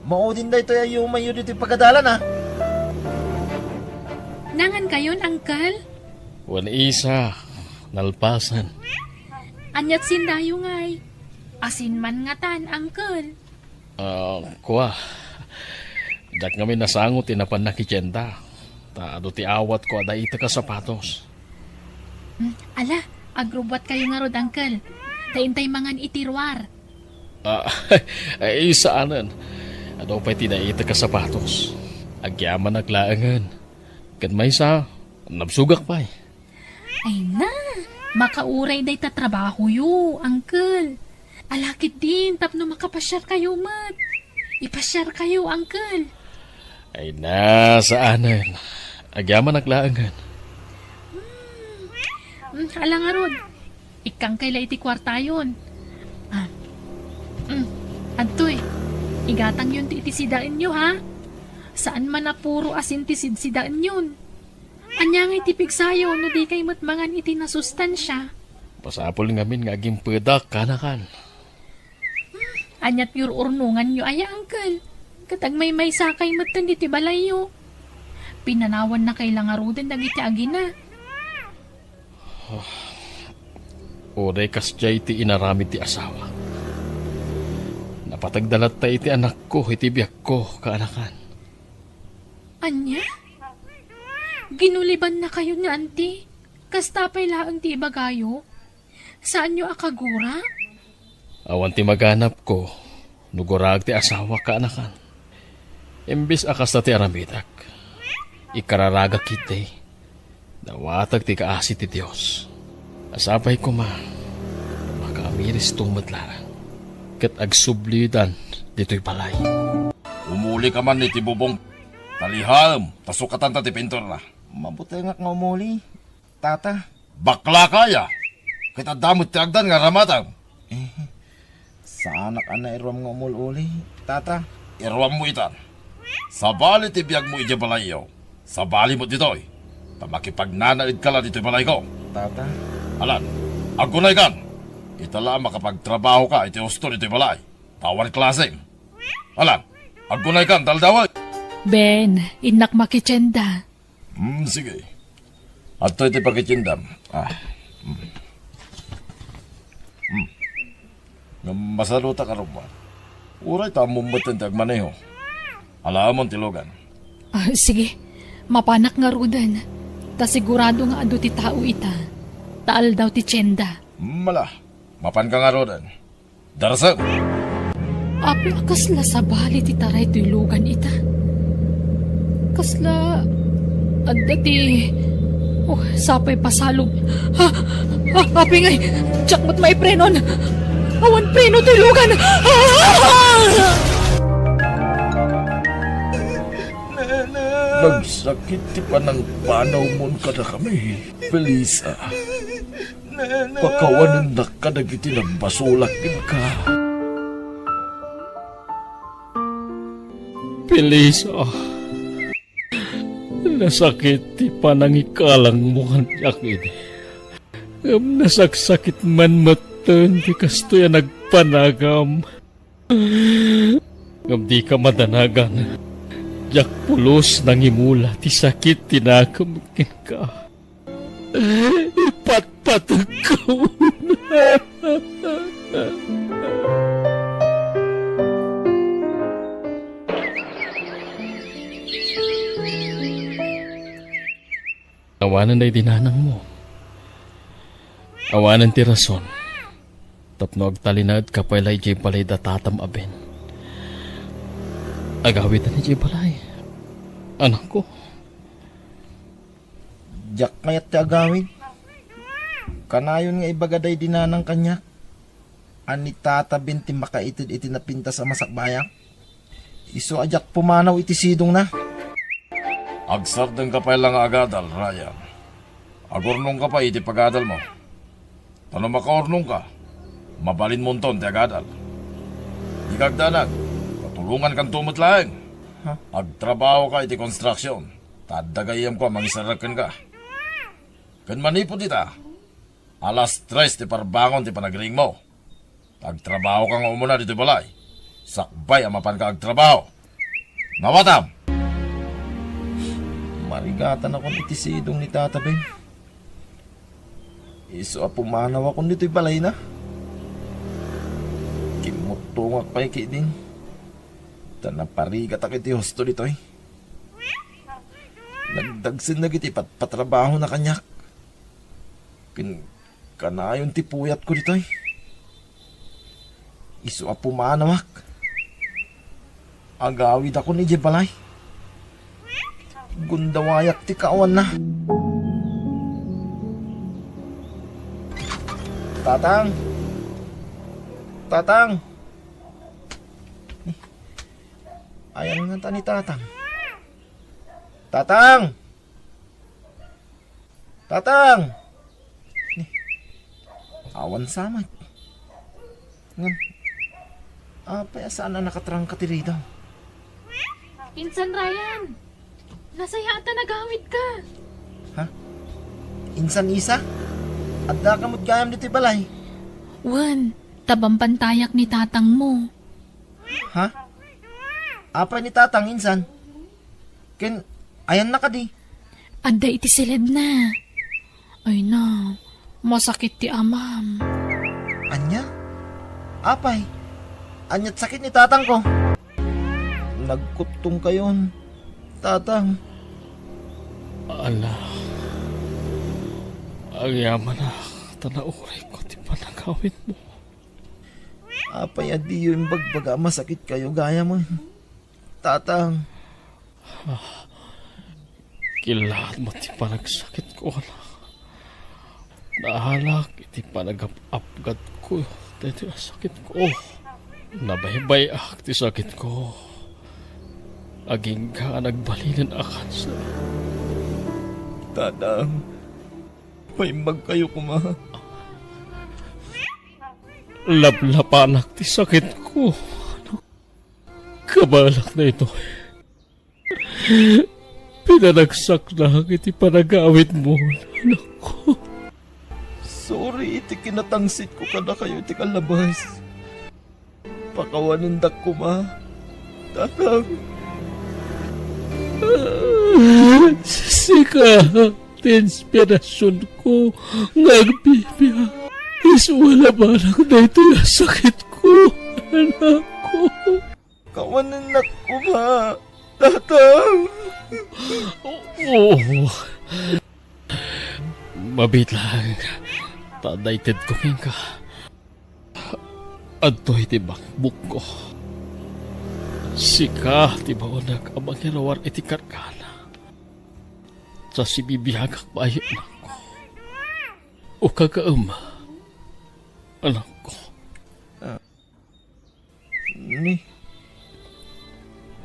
Maudin da ito yung mayo dito yung pagadalan
Nangan kayon, Uncle?
Wan isa. Nalpasan.
Anyat sindayo ngay. Asin man nga tan, Uncle.
Kuha. Dak kami nasangot tinapan na kichenta. Taado ti awat ko ada ita ka sapatos.
Ala, agrobot kayo nga rod, Uncle. Taintay mangan itirwar.
Ay, saanan. Ado pa'y tinaita ka sapatos. Agyaman naglaangan. Kan may sa, nabsugak pa'y.
Ay na, makauray day tatrabaho yo, Uncle. Alakit din, tapno makapasyar kayo, mat. Ipasyar kayo, Uncle.
Ay na, saanan. Agyaman naglaangan.
Ala nga rod, ikang kaila iti kwartayon. Antoy, igatang yun ti itisidaan nyo, ha? Saan man na puro asin ti sidsidaan yun? Anya nga iti pigsayo, no di kay matmangan iti nasustansya.
Pasapol ngamin nga aging pedak kanakan.
Anyat pure urnungan nyo, aya, Uncle. Katag may sakay matan iti balayo. Pinanawan na kay langarudan dagiti agina.
Oray kas jay ti inaramid ti asawa. Napatagdalat ta iti anak ko, iti biyak ko, kaanakan.
Anya? Ginuliban na kayo ni auntie? Kastapay laang ti ibagayo? Saan nyo akagura?
Awan ti maganap ko, nugurag ti asawa kaanakan. Imbis akas na ti aramidak. Ikararaga kitay. Nawatag ti kaasi ti Diyos. Asapay ko makamiris tong matlarang. Kat agsublidan dito'y balay.
Umuli ka man ni Tibubong. Taliham, tasukatan ta ti pintor na.
Mabuti nga umuli. Tata,
Bakla kaya. Kita damot ti agdan nga ramatang.
sa anak ana iram nga umuli. Tata,
Irwam mo itan. Sabali ti biyag mo iti balayo. Sabali mo ditoy. Tamakipagnanaid ka la dito'y balay ko.
tata.
Alan, agunay kan. Itala makapagtrabaho ka iti husto dito'y balay. Tawar klaseng. Alan, agunay kan daldaway.
Ben, inak makichenda.
Sige. At ito iti pagkitindam. Masaluta ka rumah. Uray tamong matintag maneho. Alamon tilogan.
Sige, mapanak nga rudan. Ta sigurado nga ado ti tao ita. Taal daw ti tiyenda.
Mala, mapan ka nga rodan. Darasag.
Api akasla sa bali ti taray tuylugan ita. Kasla, adda ti... sapay pasalog. Api ngay, tiyakmat may prenon. Awan preno tuylugan.
Nagsakit ti pa ng panaw mo ka na kami, Felisa. Pakawanan na ka nagiti nagbasulakin ka.
Felisa, nasakit ti panangikalang mo kanyak ini. Nasaksakit man matan ti kastoy nagpanagam. Ngam di ka madanagan. Jak pulos nangimula ti sakit tinakamakin ka. Ipatpatag ko na. Awanan na dinanang mo. Awanan ti rason. Tapno agtalinad kapay jay balay datatam aben. Agawit na jay balay. Anak ko.
Jak mayat ti agawid. Kanayon nga ibagaday dinanang kanya. Ani tatabin ti makaitid iti napinta sa masakbayak. Iso ajak pumanaw iti sidong na.
Agsardeng ka pa lang agadal, Ryan. Agurnong ka pa iti pagadal mo. Tano makaurnong ka, mabalin mo ton ti agadal. Ikagdanag, patulungan kang tumot laeng. Agtrabaho ka iti construction. Tadagayam ko mangisarakan ka. Kan manipod ita, alas 3 ti parbangon ti panagring mo. Agtrabaho ka nga umuna dito balay. Sakbay amapan ka agtrabaho. Nawatam!
Marigatan akong iti sidong ni Tata Ben. Iso pumanaw akong dito'y balay na. Kimutungak pa din. Tanaparigat ako iti hosto dito'y. Nagdagsin na giti patrabaho na kanyak. Kanayon ti puyat ko dito'y. Iso pumanawak. Agawid ako ni Jebalay. Gundawayak ti kawan na. Tatang! Tatang! Ayan nga ta ni Tatang. Tatang! Tatang! Awan samat. Ngam. Apay saan na nakatrang ka ti rito?
Pinsan Ryan, nasaya ata nagawid ka.
Insan isa? Adda ka mo't gayam dito'y balay.
Wan, tabang pantayak ni tatang mo.
Ha? Apay ni Tatang insan? Ayan na ka di.
Adda iti silid na. Ay na, masakit ti amam.
Anya? Apay? Anya't sakit ni Tatang ko. Nagkutong kayon, Tatang.
Ala. Ang yaman na. Tanauray ko ti panagawit mo.
Apay adi yung bagbaga masakit kayo gaya mo. Tatang.
Kilahat mo ti panagsakit ko, anak. Naalak iti panagap-apgat ko. Dito ang sakit ko. Nabaybay-ak ti sakit ko. Aging ka nagbalinan akan sa...
Tatang. May magkayo kuma.
Lablapanak ti sakit ko. Kabalak na ito. Pinanagsak na iti panagawit mo, anak ko.
Sorry, iti kinatangsit ko kada kayo iti kalabas. Pakawanindak ko ma. Tatang.
Sika, inspirasyon ko, nagbibiya. Iswala ba lang na ito yung sakit ko, anak ko.
Kawanindak ko ma. Tatang.
Oo. Mabit lang. Tadaited ko ka. Adto'y tibakbuk ko. Sika, tibawanak ang mangirawar iti karkana. Sa sibibihagak bayo anak ko. O kagaama, anak ko.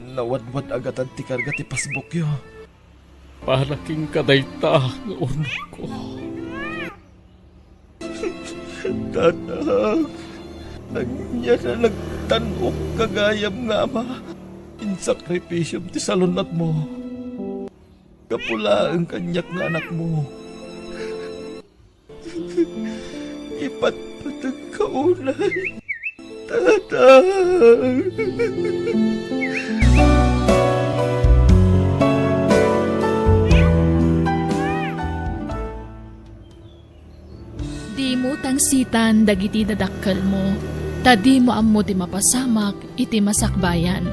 Nawadwad agad ti karga ti pasbukyo.
Palaking kadayta nga unok ko.
Tatang, anya na nagtanok kagayam nga ama. Insakripisyo ti salunat mo. Kapula ang kanyak nga anak mo. Ipatpatag ka unay. Tatang.
Di mo tangsitan dagiti dadakkel mo, tadi mo ammo ti mapasamak iti masakbayan.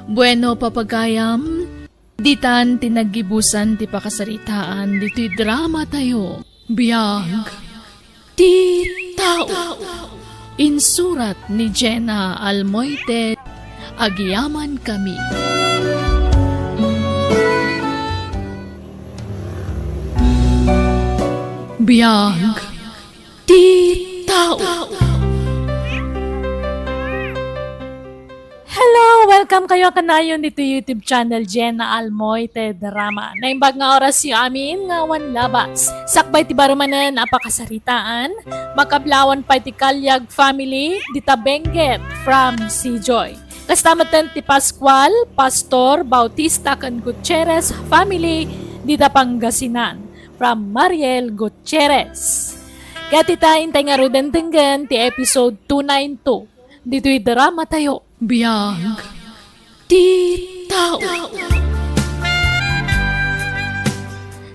Bueno papagayam, ditan tinaggibusan ti pakasaritaan dito'y drama tayo. Biyag ti tao. Insurat ni Jenna Almoite, Agyaman Kami. Biyag ti tao. Hello! Welcome kayo kanayon dito YouTube channel Jenna Almoite Drama. Naimbag nga oras yung amin nga wan labas. Sakbay ti barumanan apakasaritaan. Makablawan pa ti Kalyag family dita Benguet from si Joy. Kastamatan ti Pascual, Pastor Bautista kan Gutierrez family dita Pangasinan from Mariel Gutierrez. Kaya titain tayo nga rudan tenggan ti episode 292. Dito'y drama tayo. Biyag ti tao.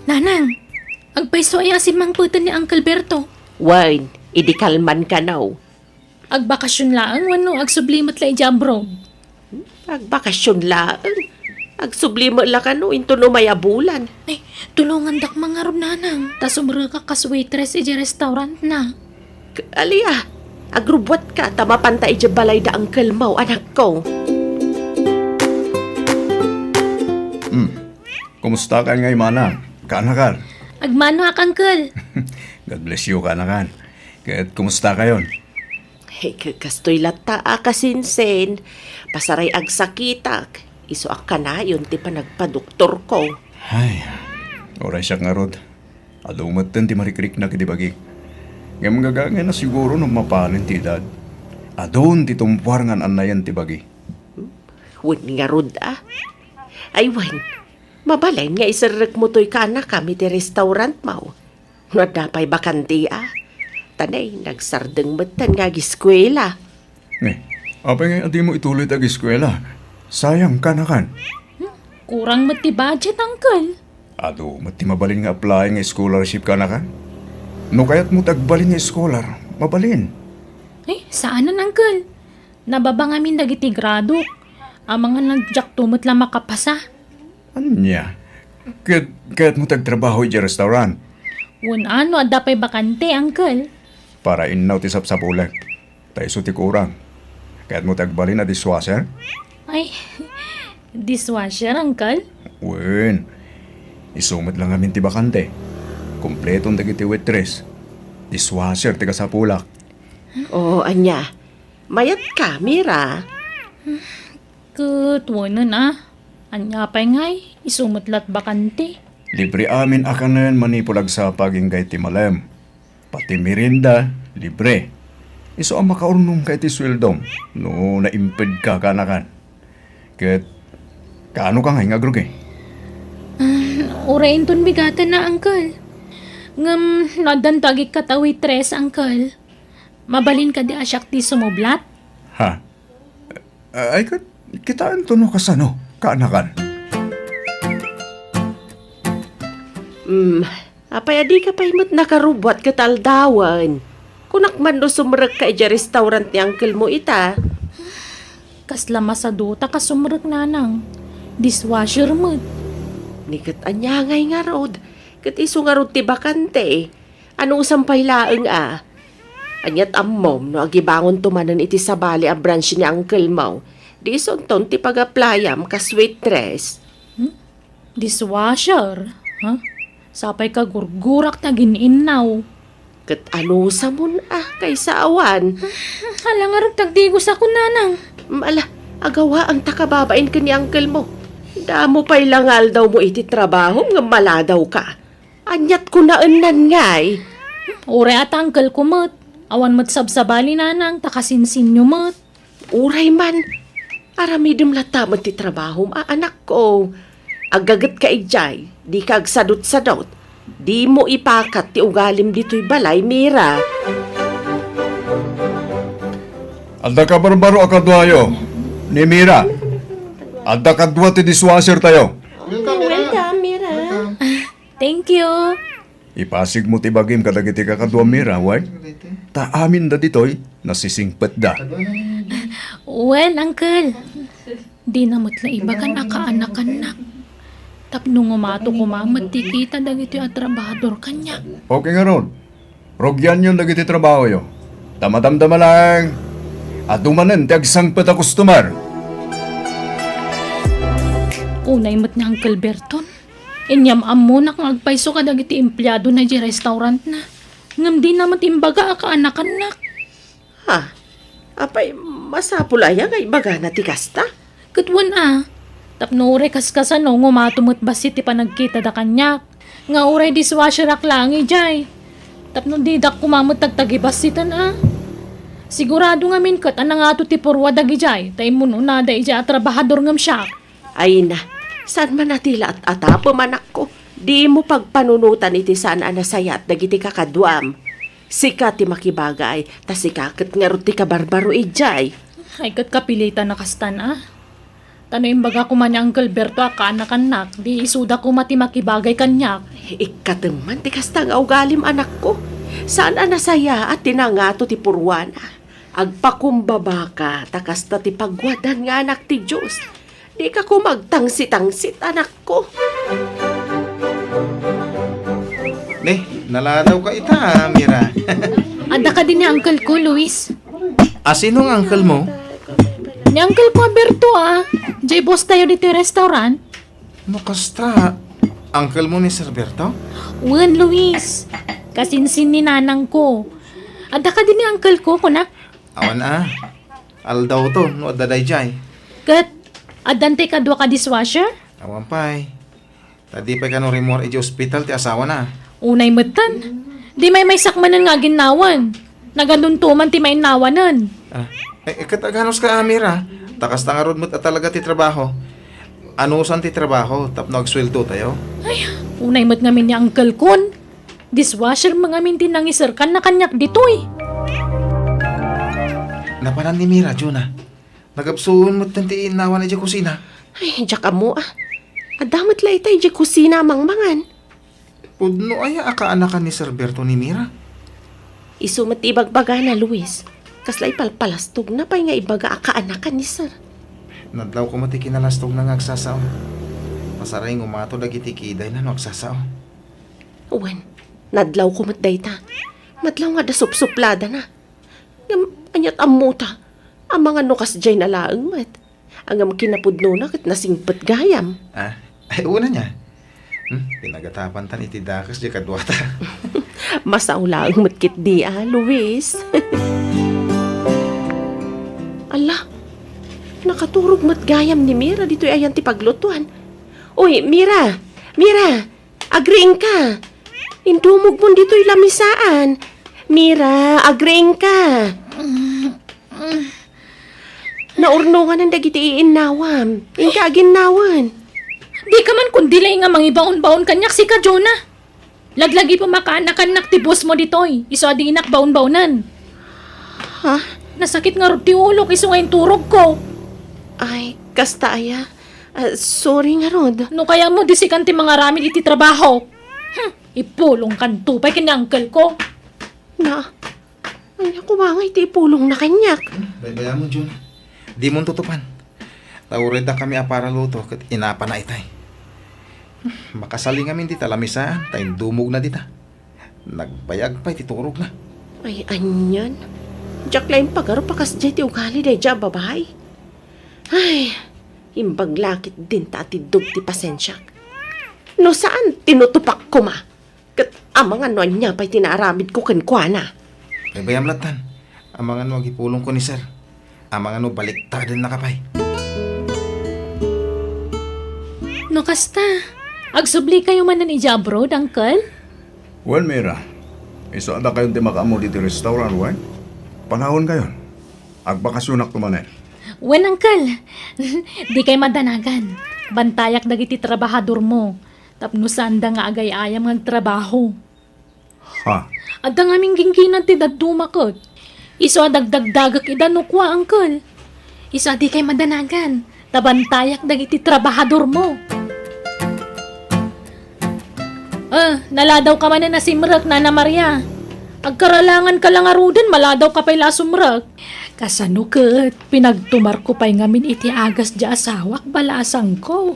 Nanang, agpaiso ay asin mang putan ni Uncle Berto.
Wine, idikalman ka now.
Agbakasyon laang wano agsublimat la ijambro.
Agbakasyon lang. Agsublimo la ka no, into no mayabulan.
Ay, tulungan dak mga ron nanang. Tas umra ka kas waitress iji restaurant na.
Aliya, agrubwat ka, tamapanta iji balay da ang kalmaw, anak ko.
Kumusta ka ngay manang? Kanakan?
Agmano ak Uncle.
God bless you, kanakan. Kahit kumusta kayon?
Hey, kastoy lata akasinsen. Pasaray agsakitak. Iso ak ka na yun, ti pa nagpadoktor ko.
Ay, oray siya nga rod. Alumat din ti marikrik na kitibagi. Ngam gagangin na siguro nung mapanin ti dad. Adon ti tumpuar nga anayan ti bagi.
Wan nga rod ah. Ay wan, mabalay nga isarag mo to'y kana kami ti restaurant mo. Nadapay bakanti ah. Tanay, nagsardeng matan nga giskwela.
Apay nga adi mo ituloy tag eskwela. Sayang kanakan.
Kurang mati budget, Uncle.
Ado, mati mabalin nga apply nga scholarship kanakan. No kaya't mo tagbalin nga scholar, mabalin.
Eh, saanan, Uncle? Nababang amin dagiti grado. Ang mga nagjack tumot lang makapasa.
Anya? Kaya't mo tagtrabaho iti restaurant.
Un ano, adapay bakante, Uncle.
Para inaw ti sapsapulan. Taiso ti kurang. Kaya't mo tagbalin na dishwasher?
Ay, dishwasher, Uncle?
Wen, isumit lang amin ti bakante. Kompletong dagiti waitress. Dishwasher ti kasapulak.
Oo, anya. Mayat ka, Mira.
Kutwo na. Anya pa'y ngay, isumutlat bakante.
Libre amin akanan manipulag sa pagingay ti malem. Pati merinda, libre. Iso ang makaurnong kay ti sweldom. No, naimped ka kanakan. Ket, kaano ka nga agrog eh?
Urain ton bigatan na, Uncle. Ngam, nadantagik ka ta waitress, Uncle. Mabalin ka di asyak ti sumublat?
Ha? Ay, kitaan to no kasano, kaanakan.
Apay adi ka paimot nakarubwat kataldawan. Kunak man no sumrek ka ija restaurant ni uncle mo ita.
Kasla masaduta ka sumrek nanang. Dishwasher mo.
Nikat anyangay nga rod. Kat iso nga rod ti bakante. Anong sampay laeng ah. Anyat ammom no agibangon tumanan iti sabali a branch ni uncle mo. Di sonton ti pag-applyam ka sweet dress.
Dishwasher? Ha? Sapay ka gurgurak na gininaw.
Kat ano sa mun kaysa awan.
Hala nga rin tagdigos ako, nanang.
Mala, agawa ang takababain ka ni uncle mo. Damo pa'y langal daw mo iti trabaho nga mala daw ka. Anyat ko na unan ngay.
Ure at uncle ko, mat. Awan mat sabsabali, nanang. Takasinsin nyo, mat.
Uray man, aramidum latamat ti trabaho anak ko. Agagat ka ijay, di ka agsadot-sadot. Di mo ipakat ti ugalim dito'y balay, Mira.
Adda ka barbaro akadwayo. Ni Mira. Adda kadwa ti dishwasher tayo.
Welcome, Mira.
Thank you.
Ipasig mo ti bagim kadagiti kakadwa Mira, why? Ta amin da ditoy, nasisingpet da.
Well, uncle. Di namot na iba kan aka-anak-anak. Tapno ngumato kumamat ti kita dagiti at trabahador kanya.
Okay nga ron. Rogyan yun dagiti trabaho yo. Tamadamdama lang. At dumanan ti agsangpet a kustumar.
Unay mat ni Uncle Berton. Inyam amo na kung agpaiso ka dagiti empleyado na di restaurant na. Ngam di naman imbaga aka-anak-anak.
Ha? Apay, masapulaya kay baga na ti kasta?
Katwan Tapno ure kaskasan no, ngumatumot basit ti panagkita da kanyak. Nga ure dishwasher ak langi jay. Tapno didak kumamot tagtagi basitan Sigurado nga min kat anang ato ti purwa dagi jay. Tay muno na da ija at trabahador ngam siya.
Ay na, saan man natila at atapo manak ko? Di mo pagpanunutan iti saan anasaya at dagiti kakadwam. Sika ti makibagay, ta sikakat nga ti kabarbaro ijay.
Ay kat kapilitan na kastan Tano imbaga ko man ni Uncle Berto anak-anak, di isuda ko mati makibagay kanyak.
Ikataman ti kasta nga ugalim anak ko. Saan anasaya at tinangato ti purwana? Agpakumbaba ka, takasta ti pagwadan nga anak ti Diyos. Di ka ko magtangsit-tangsit anak ko.
Naladaw ka ita, Mira.
Ada ka din ni Uncle ko, Luis.
Sinong uncle mo?
Ni Uncle ko, Berto Jay boss tayo dito yung restaurant.
No, kasta. Uncle mo ni Sir Berto?
Wan, Luis. Kasinsin ni nanang ko. Ada ka din ni Uncle ko, kunak.
Awan Aldaw to, no adaday jay.
Kat, adante ka dua ka dishwasher?
Awan pa'y. Tadi pa ka no remor iji hospital ti asawa na.
Unay matan. Di may sakmanan nga ginawan. Naganuntuman ti may nawanan.
Kataganos ka, Mira. Takas nga rod mo't talaga ti trabaho. Anusan ti trabaho, tapno agsweldo tayo.
Ay, unay mat ngamin ni Uncle Kon. Dishwasher mga minti nang isirkan na kanyak ditoy.
Napanan ni Mira, Juna. Nagapsuon mo't tanti inawan na di kusina.
Ay, diyak mo Adamot lay tayo di kusina mangmangan.
Pudno ay aka-anakan ni Sir Berto ni Mira.
Isumat ibagbaga na, Luis. Kaslay palpalastog na pa'y nga ibaga aka-anakan ni Sir.
Nadlaw ko mati kinalastog na ngagsasaw. Masaray ngumato dagiti kiday na no agsasaw.
Uwan, nadlaw ko matday ta. Madlaw nga da supsuplada na. Anyat amuta. Ang mga nukas dyan na laang mat. Ang am kinapudno na kat nasingpat gayam.
Ay una niya. Pinagatapan tan iti dakas di kadwata.
Masaula ang matkit di Luis. Ala, nakaturog matgayam ni Mira dito ayan ti paglutuan. Uy, Mira! Mira! Agreeing ka! Indumog mo dito'y lamisaan. Mira, agreeing ka! Naurnungan ang dagiti iinawam. Inka aginnawan.
Di ka man kundi lang nga mangibaon-baon kanyak si ka, Jonah. Laglagi pa makaanak-anak ti boss mo ditoy. Iso adi inak baon-baonan.
Ha?
Nasakit nga rod ti ulo, iso nga yung turog ko.
Ay, kasta aya. Sorry nga, Rod.
No kaya mo disikan ti mga ramid iti trabaho. Ipulong kan tupay kini uncle ko.
Na, ay ako bangay ti pulong na kanyak.
Baybayan mo, Jun. Di mo tutupan. Tawurid na kami apara luto kat inapa na itay. Makasaling kami di talamisaan, tayong dumog na dita. Nagbayag pa, titurog na.
Ay, anyan. Diyak lang pagaro pakas dyan ti ugali day dyan, babay. Ay, imbaglakit din ta ti dug ti pasensyak. No saan tinutupak ko ma? Kat amang ano niya pa'y tinaaramid ko kankwana.
Ay bayam latan. Ang mga ano gipulong ko ni sir. Ang mga ano baliktad na kapay.
No kasta, agsubli kayo man na ija abroad, Uncle?
Well, Mira, iso ada kayong di makaamo dito restaurant, why? Panahon kayo. Agbakasyonak tumanen.
Wen, Uncle, di kay madanagan. Bantayak dagiti trabahador mo. Tapno sanda nga agay-ayam ng trabaho.
Ha?
At ang aming gingginan ti dadumakot. Iso adagdagdagak idanukwa, Uncle. Iso di kay madanagan. Tabantayak dagiti trabahador mo. Naladaw ka man na simrak, Nana Maria. Agkaralangan ka lang arudan, maladaw ka pa'y lasumrak. Kasano kat, pinagtumar ko pa'y ngamin iti agas di asawak balasang ko.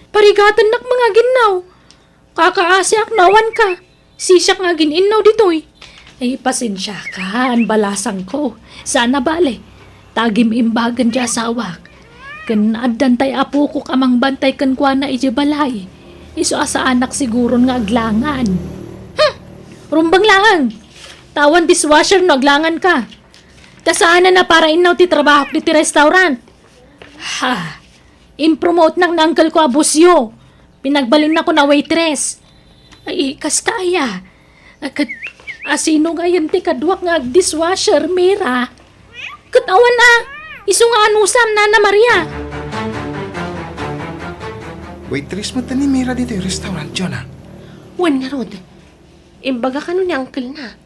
Parigatan nak mga ginaw. Kakaasyak nawan ka. Sisyak nga ginaw ditoy. Ay, pasensya ka, an balasang ko. Sana bale, tagim imbagan di asawak. Kan adantay apo ko kamang bantay kan kwa na iti balay. Iso asa anak siguro nga aglangan. Rumbang lang. Tawan dishwasher no aglangan ka. Kasana na para inaw ti trabaho ti restaurant. Ha, impromote nang nangkel ko abusyo. Pinagbalin na ko na waitress. Ay, kastaya. Asino nga yan ti kadwak nga dishwasher, Mira. Katawan na, iso nga anusam, Nana Maria.
Waitress mo ni Mira dito yung restaurant, Jonah.
Wan nga rod. Imbaga ka nun ni uncle na.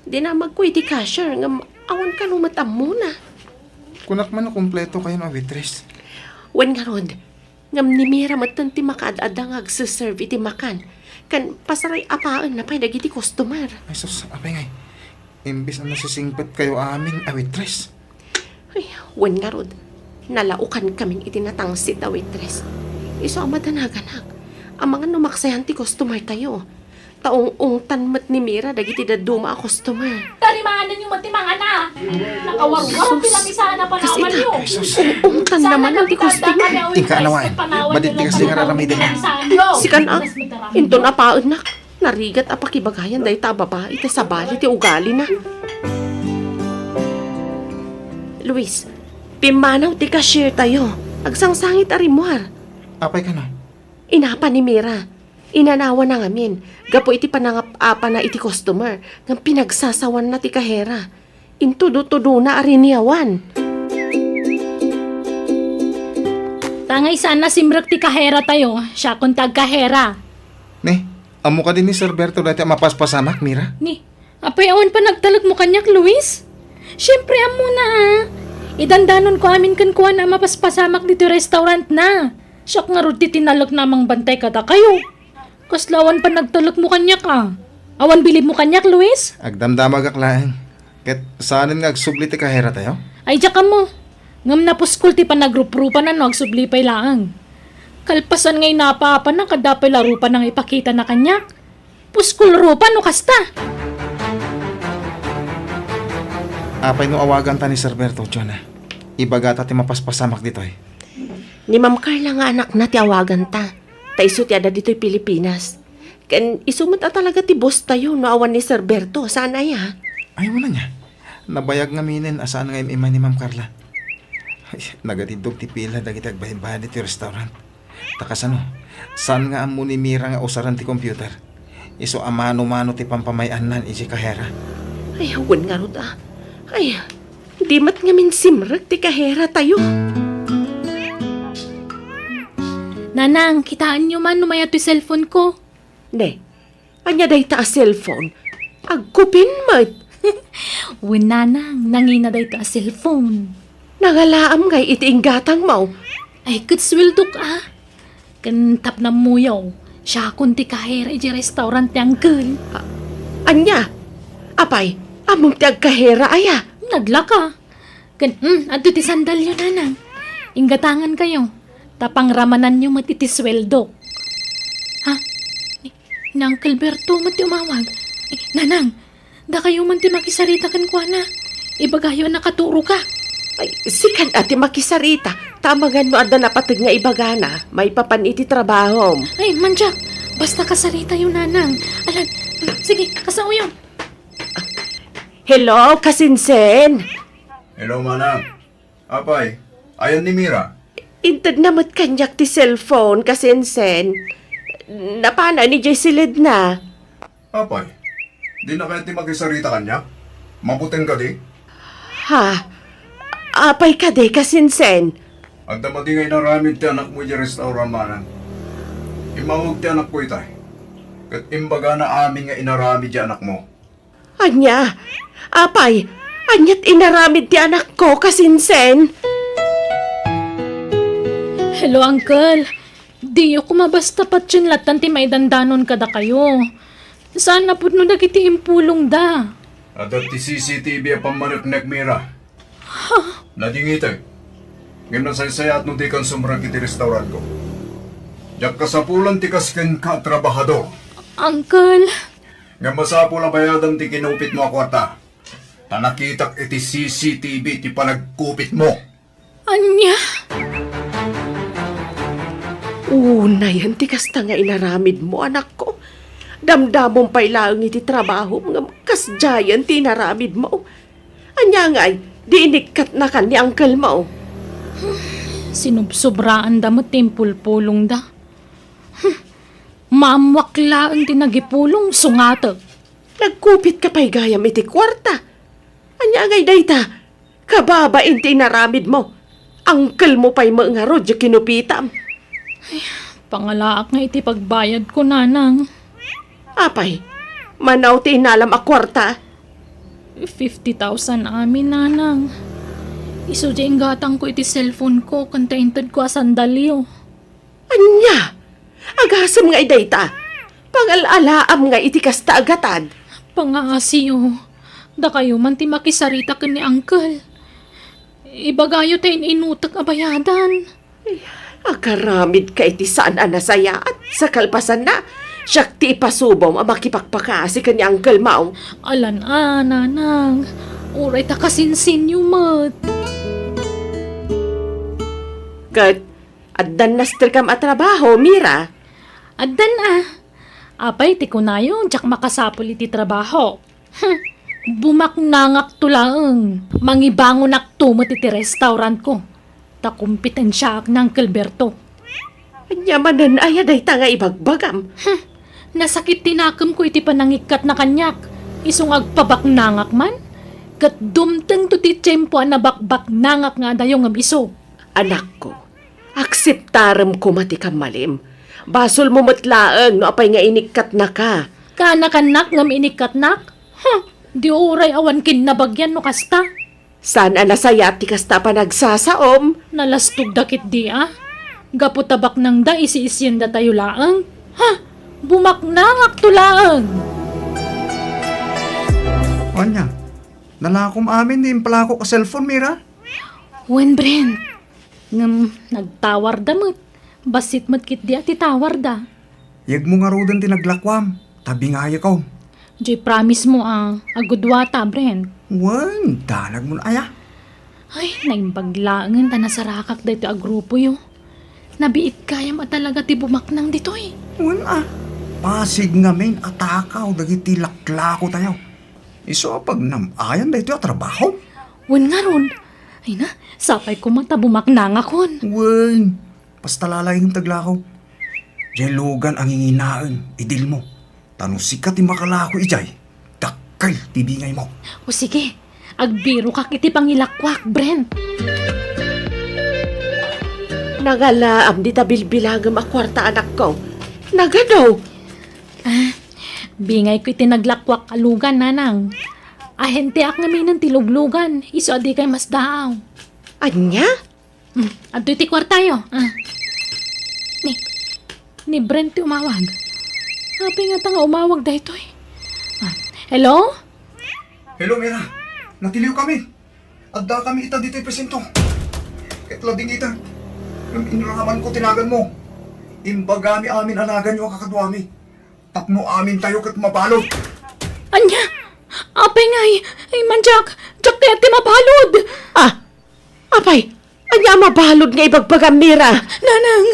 Di na magkuy ti cashier nga awan ka numatam muna.
Kunak man na kumpleto kayo ng waitress.
Wan nga rod. Ngam ni Mira matan ti makaad-ada nga agsaserve iti makan. Kan pasaray apaan na pa'y dagiti customer.
Ay sus, apay ngay. Imbis na nasisingpat kayo amin a waitress.
Ay, wan nga rod. Nalaukan kaming itinatangsit a waitress. Iso ang madanaganag. Ang mga numaksayan ti customer tayo. Taong ungtan ni Mira dagiti daduma a customer.
Tarimaanan yung matimang ana. Nakawarwar pilamisana pa naman
Kasi
yun.
Ungtan naman ang ti customer.
Tingka anawain. Badit ti kasi nga raramidin na.
Si kanak, inton apaan nak. Narigat apakibagayan dahi ta babae iti sabali ti ugali na. Luis, pimanaw ti cashier tayo. Agsangsangit arimuar.
Apay ka na.
Inapa ni Mira. Inanawa na ngamin. Gapo iti panangap-apa na iti customer. Ng pinagsasawan na ti kahera. Intudo-tudo na ariniawan.
Tangay sana simrak ti kahera tayo. Siya kung tag-kahera.
Ne, amo ka din ni Sir Berto dati ang mapaspasamak, Mira.
Ni, apay awan pa nagtalag mo kanyak, Luis? Siyempre, amo na Idandanon ko amin kan kuha na mapaspasamak dito restaurant na. Siyak nga ruti tinalog namang bantay kata kayo. Kaslawan pa nagtalog mo kanyak Awan bilib mo kanyak, Luis?
Agdamdamag aklaan. Ket saanin nga agsubli ti kahera tayo?
Ay, diyak mo. Ngam na puskul ti panagrup-rupan na no, agsubli pa'y laang. Kalpasan ngay napapa na kadapay larupan nang ipakita na kanyak. Puskul rupan no kasta.
Apay no awagan ta ni Sir Berto, Jonah. Ibagata ti mapaspasamak dito eh.
Ni Ma'am Carla nga anak na ti awagan ta. Taiso ti ada dito'y Pilipinas. Kan isumot talaga ti boss tayo no awan ni Sir Berto. Saan ay ha?
Ay, wala niya. Nabayag nga minin asaan nga ima ni Ma'am Carla. Ay, nagatindog ti pila dagiti agbahin-bahan dito restaurant. Takas ano, saan nga amo ni Mira nga usaran ti computer? Iso amano-mano ti pampamayanan iji kahera.
Ay, huwag nga rod Ay, di mat nga min simrek ti kahera tayo.
Nanang, kitaan nyo man numaya to cellphone ko.
Ne, anya day ta a cellphone. Agkupin mat.
Uy, nanang, nangina day ta cellphone.
Nangalaam ngay iti inggatang mo.
Ay, kutswildok Kantap na muyaw. Siya kunti kahera iji restaurant ti uncle.
Anya, apay, among ti agkahera aya.
Naglaka. Adto ti sandalyo, nanang. Inggatangan kayo. Tapang ramanan nyo matitisweldo. Ha? Ni Uncle Berto mati umawag. Nanang, da kayo man ti makisarita kan kwa na. Ibagayo nakaturo ka.
Ay, sikan ati makisarita. Tamagan mo ada napatig nga ibagana. May papan iti trabaho.
Ay, manjak. Basta kasarita yung nanang. Alan, sige, kasao yun.
Hello, kasinsen.
Hello, manang. Apay, ayan ni Mira.
Intad namat kanyak ti cellphone, kasinsen. Napana ni Jessilid na.
Apay, di na kaya ti magisarita kanya? Mabutin ka di?
Ha? Apay ka de, kasinsen.
At damati ngay naramid ti anak mo di restaurant, manang. Imamog ti anak ko itay. Kat imbaga na amin nga inaramid di anak mo.
Anya? Apay, anyat inaramid ti anak ko, kasinsen.
Hello, Uncle. Di ko mabasta pat yun latan ti may dandanon kada kayo. Saan na po no dagiti impulong da?
At ti CCTV pamaniknek Mira. Nadingitay. Ngayon saysayat no di kan sumrang iti restaurant ko. Diyak kasapulan ti kasken ka trabahador.
Uncle,
Nga masapul ang bayadan ti kinupit mo akwarta. Tanakitak iti CCTV ti panagkupit mo.
anya?
Una yan, ti kasta nga inaramid mo, anak ko. Damdamong pailaang iti trabaho, nga kasjayan ti inaramid mo. Anya nga'y, di inikat na kan ni Uncle mo.
Sinubsobraan da mo timpul-pulong da. Mamwakla ang tinagipulong sungata.
Nagkupit ka pa'y gayam iti kwarta. Anya nga'y dayta, kababain ti inaramid mo. Uncle mo pa'y mga rodya kinupitam.
Pangalaak nga iti pagbayad ko, nanang.
Apay, manaw ti inalam a kwarta.
50,000 amin, nanang. Isudya gatang ko iti cellphone ko, kantaintad ko sandalyo.
Anya, agasam nga idayta. Pangalalaam nga iti kasta agatan.
Pangaasiyo, da kayo man ti makisarita ka ni Uncle. Ibagayo tayo inutak abayadan.
Akaramid ka iti saan anasaya at sa kalpasan na. Siyak ti ipasubom ang makipagpakasi ka ni Uncle Mao.
Alan, nanang. Uray ta kasinsin yung mat.
Kat, addan naster kam at trabaho, Mira.
Addan Apay, ti kunayo, jak makasapol iti trabaho. Bumaknangak tulaang. Mangibangon ak tumot iti restaurant ko. Takumpitensya ak ng Kilberto.
Anya manan ay dayta nga ibagbagam.
Nasakit tinakam ko iti panangikat na kanyak. Isong agpabaknangak man. Kat dumteng to ti tiyempo na bakbaknangak nga dayong ang iso.
Anak ko, akseptarem ko mati kam malim. Basol mo matlaang no apay nga inikat na ka.
Kanak-anak ngam inikatnak? Di oray awan kinabagyan no kasta.
Saan anasaya ti kasta pa nagsasaom?
Nalastog dakit di Gaputabak nang da isi-isyan da tayo laang. Bumaknangak tulaang.
Anya, nalakom amin din pala ako ka cellphone, Mira.
Wen Brent, ngam nagtawar da mo't. Basit mo't kit di ati tawar da.
Yag mo nga rodan ti naglakwam. Tabi nga ko.
Joy promise mo agudwata, Brent.
Wan, dalag mo na aya.
Ay, naimbaglaangan ta nasarakak da ito agrupo yo. Nabiit kaya talaga ti bumaknang dito
Wan pasig nga men atakaw dagiti laklako tayo. Iso pag namayan da ito trabaho.
Wen nga ron. Ay na, sapay ko mata bumaknang akon.
Wan, basta lalay ng taglakaw. Diyan lugan ang inginaan, idil mo. Tanong sikat ti makalako ijay. Dakal, tibingay mo.
O sige, agbiro ka kiti pangilakwak, Brent.
Nagalaam di tabilbilagam a kwarta anak ko. Nagadaw.
Bingay ko iti naglakwak alugan, nanang. Ahente ak namin ng tiluglugan. Iso adi kay mas daaw.
Anya?
Adto iti kwartayo. Ni Brent ti umawag. Happy nga ta nga umawag da ito Hello?
Hello, Mira. Natiliw kami. Adda kami ita dito presento. Kahit labing ita. Yung inraman ko tinagan mo. Imbagami amin anagan nyo ang kakadwami. Tapno amin tayo kat mabalot.
Anya? Apay nga ay manjak. Jak kaya ti mabalod.
Apay, anya mabalod nga ibagbagam, Mira.
Nanang,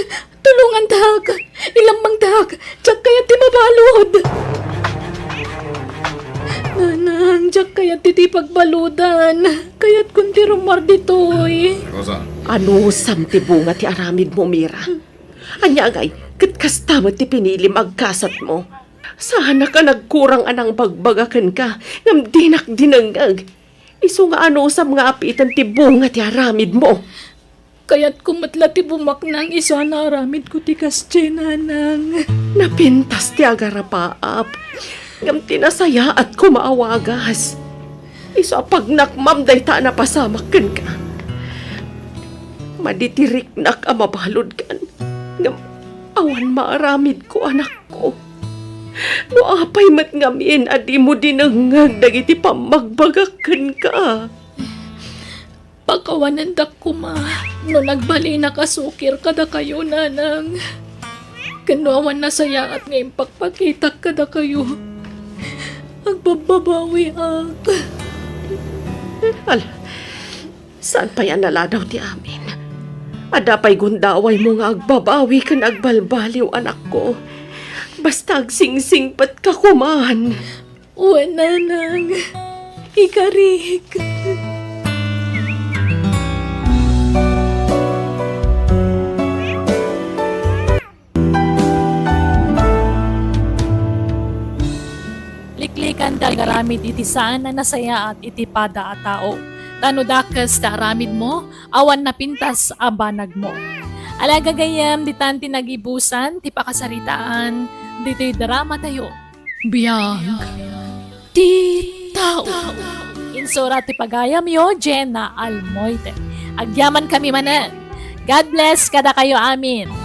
tulungan dak. Ilang mang dak. Jak kaya ti pagbaludan. Kaya't kunti rumar ditoy.
Rosa,
Ano sam ti bunga ti aramid mo, Mira? Anya ngay, kat kastamat ti pinili magkasat mo. Sana ka nagkurang anang bagbagakan ka, ngam dinak dinangag. Iso nga ano sam nga apitan ti bunga ti aramid mo.
Kaya't kumatla ti bumaknang iso na aramid ko ti kasche, nanang.
Napintas ti agarapaap. Ngam tinasaya at kumaawagas. Iso pagnakmam day ta na pasamakan ka. Maditirik nak amabalod kan. Ngam awan maaramid ko anak ko. No apay matngamin adi mo dinangag dagiti pamagbagakan ka.
Pagkawanan dak ko ma, no nagbali na kasukir kada kayo, nanang. Kanuawan na saya at ngayon pagpakitak kada kayo. Agbababawi ak.
Ala, saan pa yan naladaw ti amin? Adapay gundaway mo nga agbabawi ka agbalbaliw anak ko. Basta agsingsing pat ka kuman.
Uwan, nanang. Ikarik. Liklikan dal garamid iti saan na nasaya at iti pada a tao. Tanudakas ta aramid mo, awan na pintas a banag mo. Alaga gayam di tanti nagibusan, ti pakasaritaan, dito'y drama tayo. Biyag, ti tao. Insura ti pagayam yo, Jenna Almoite. Agyaman kami manan. God bless kada kayo amin.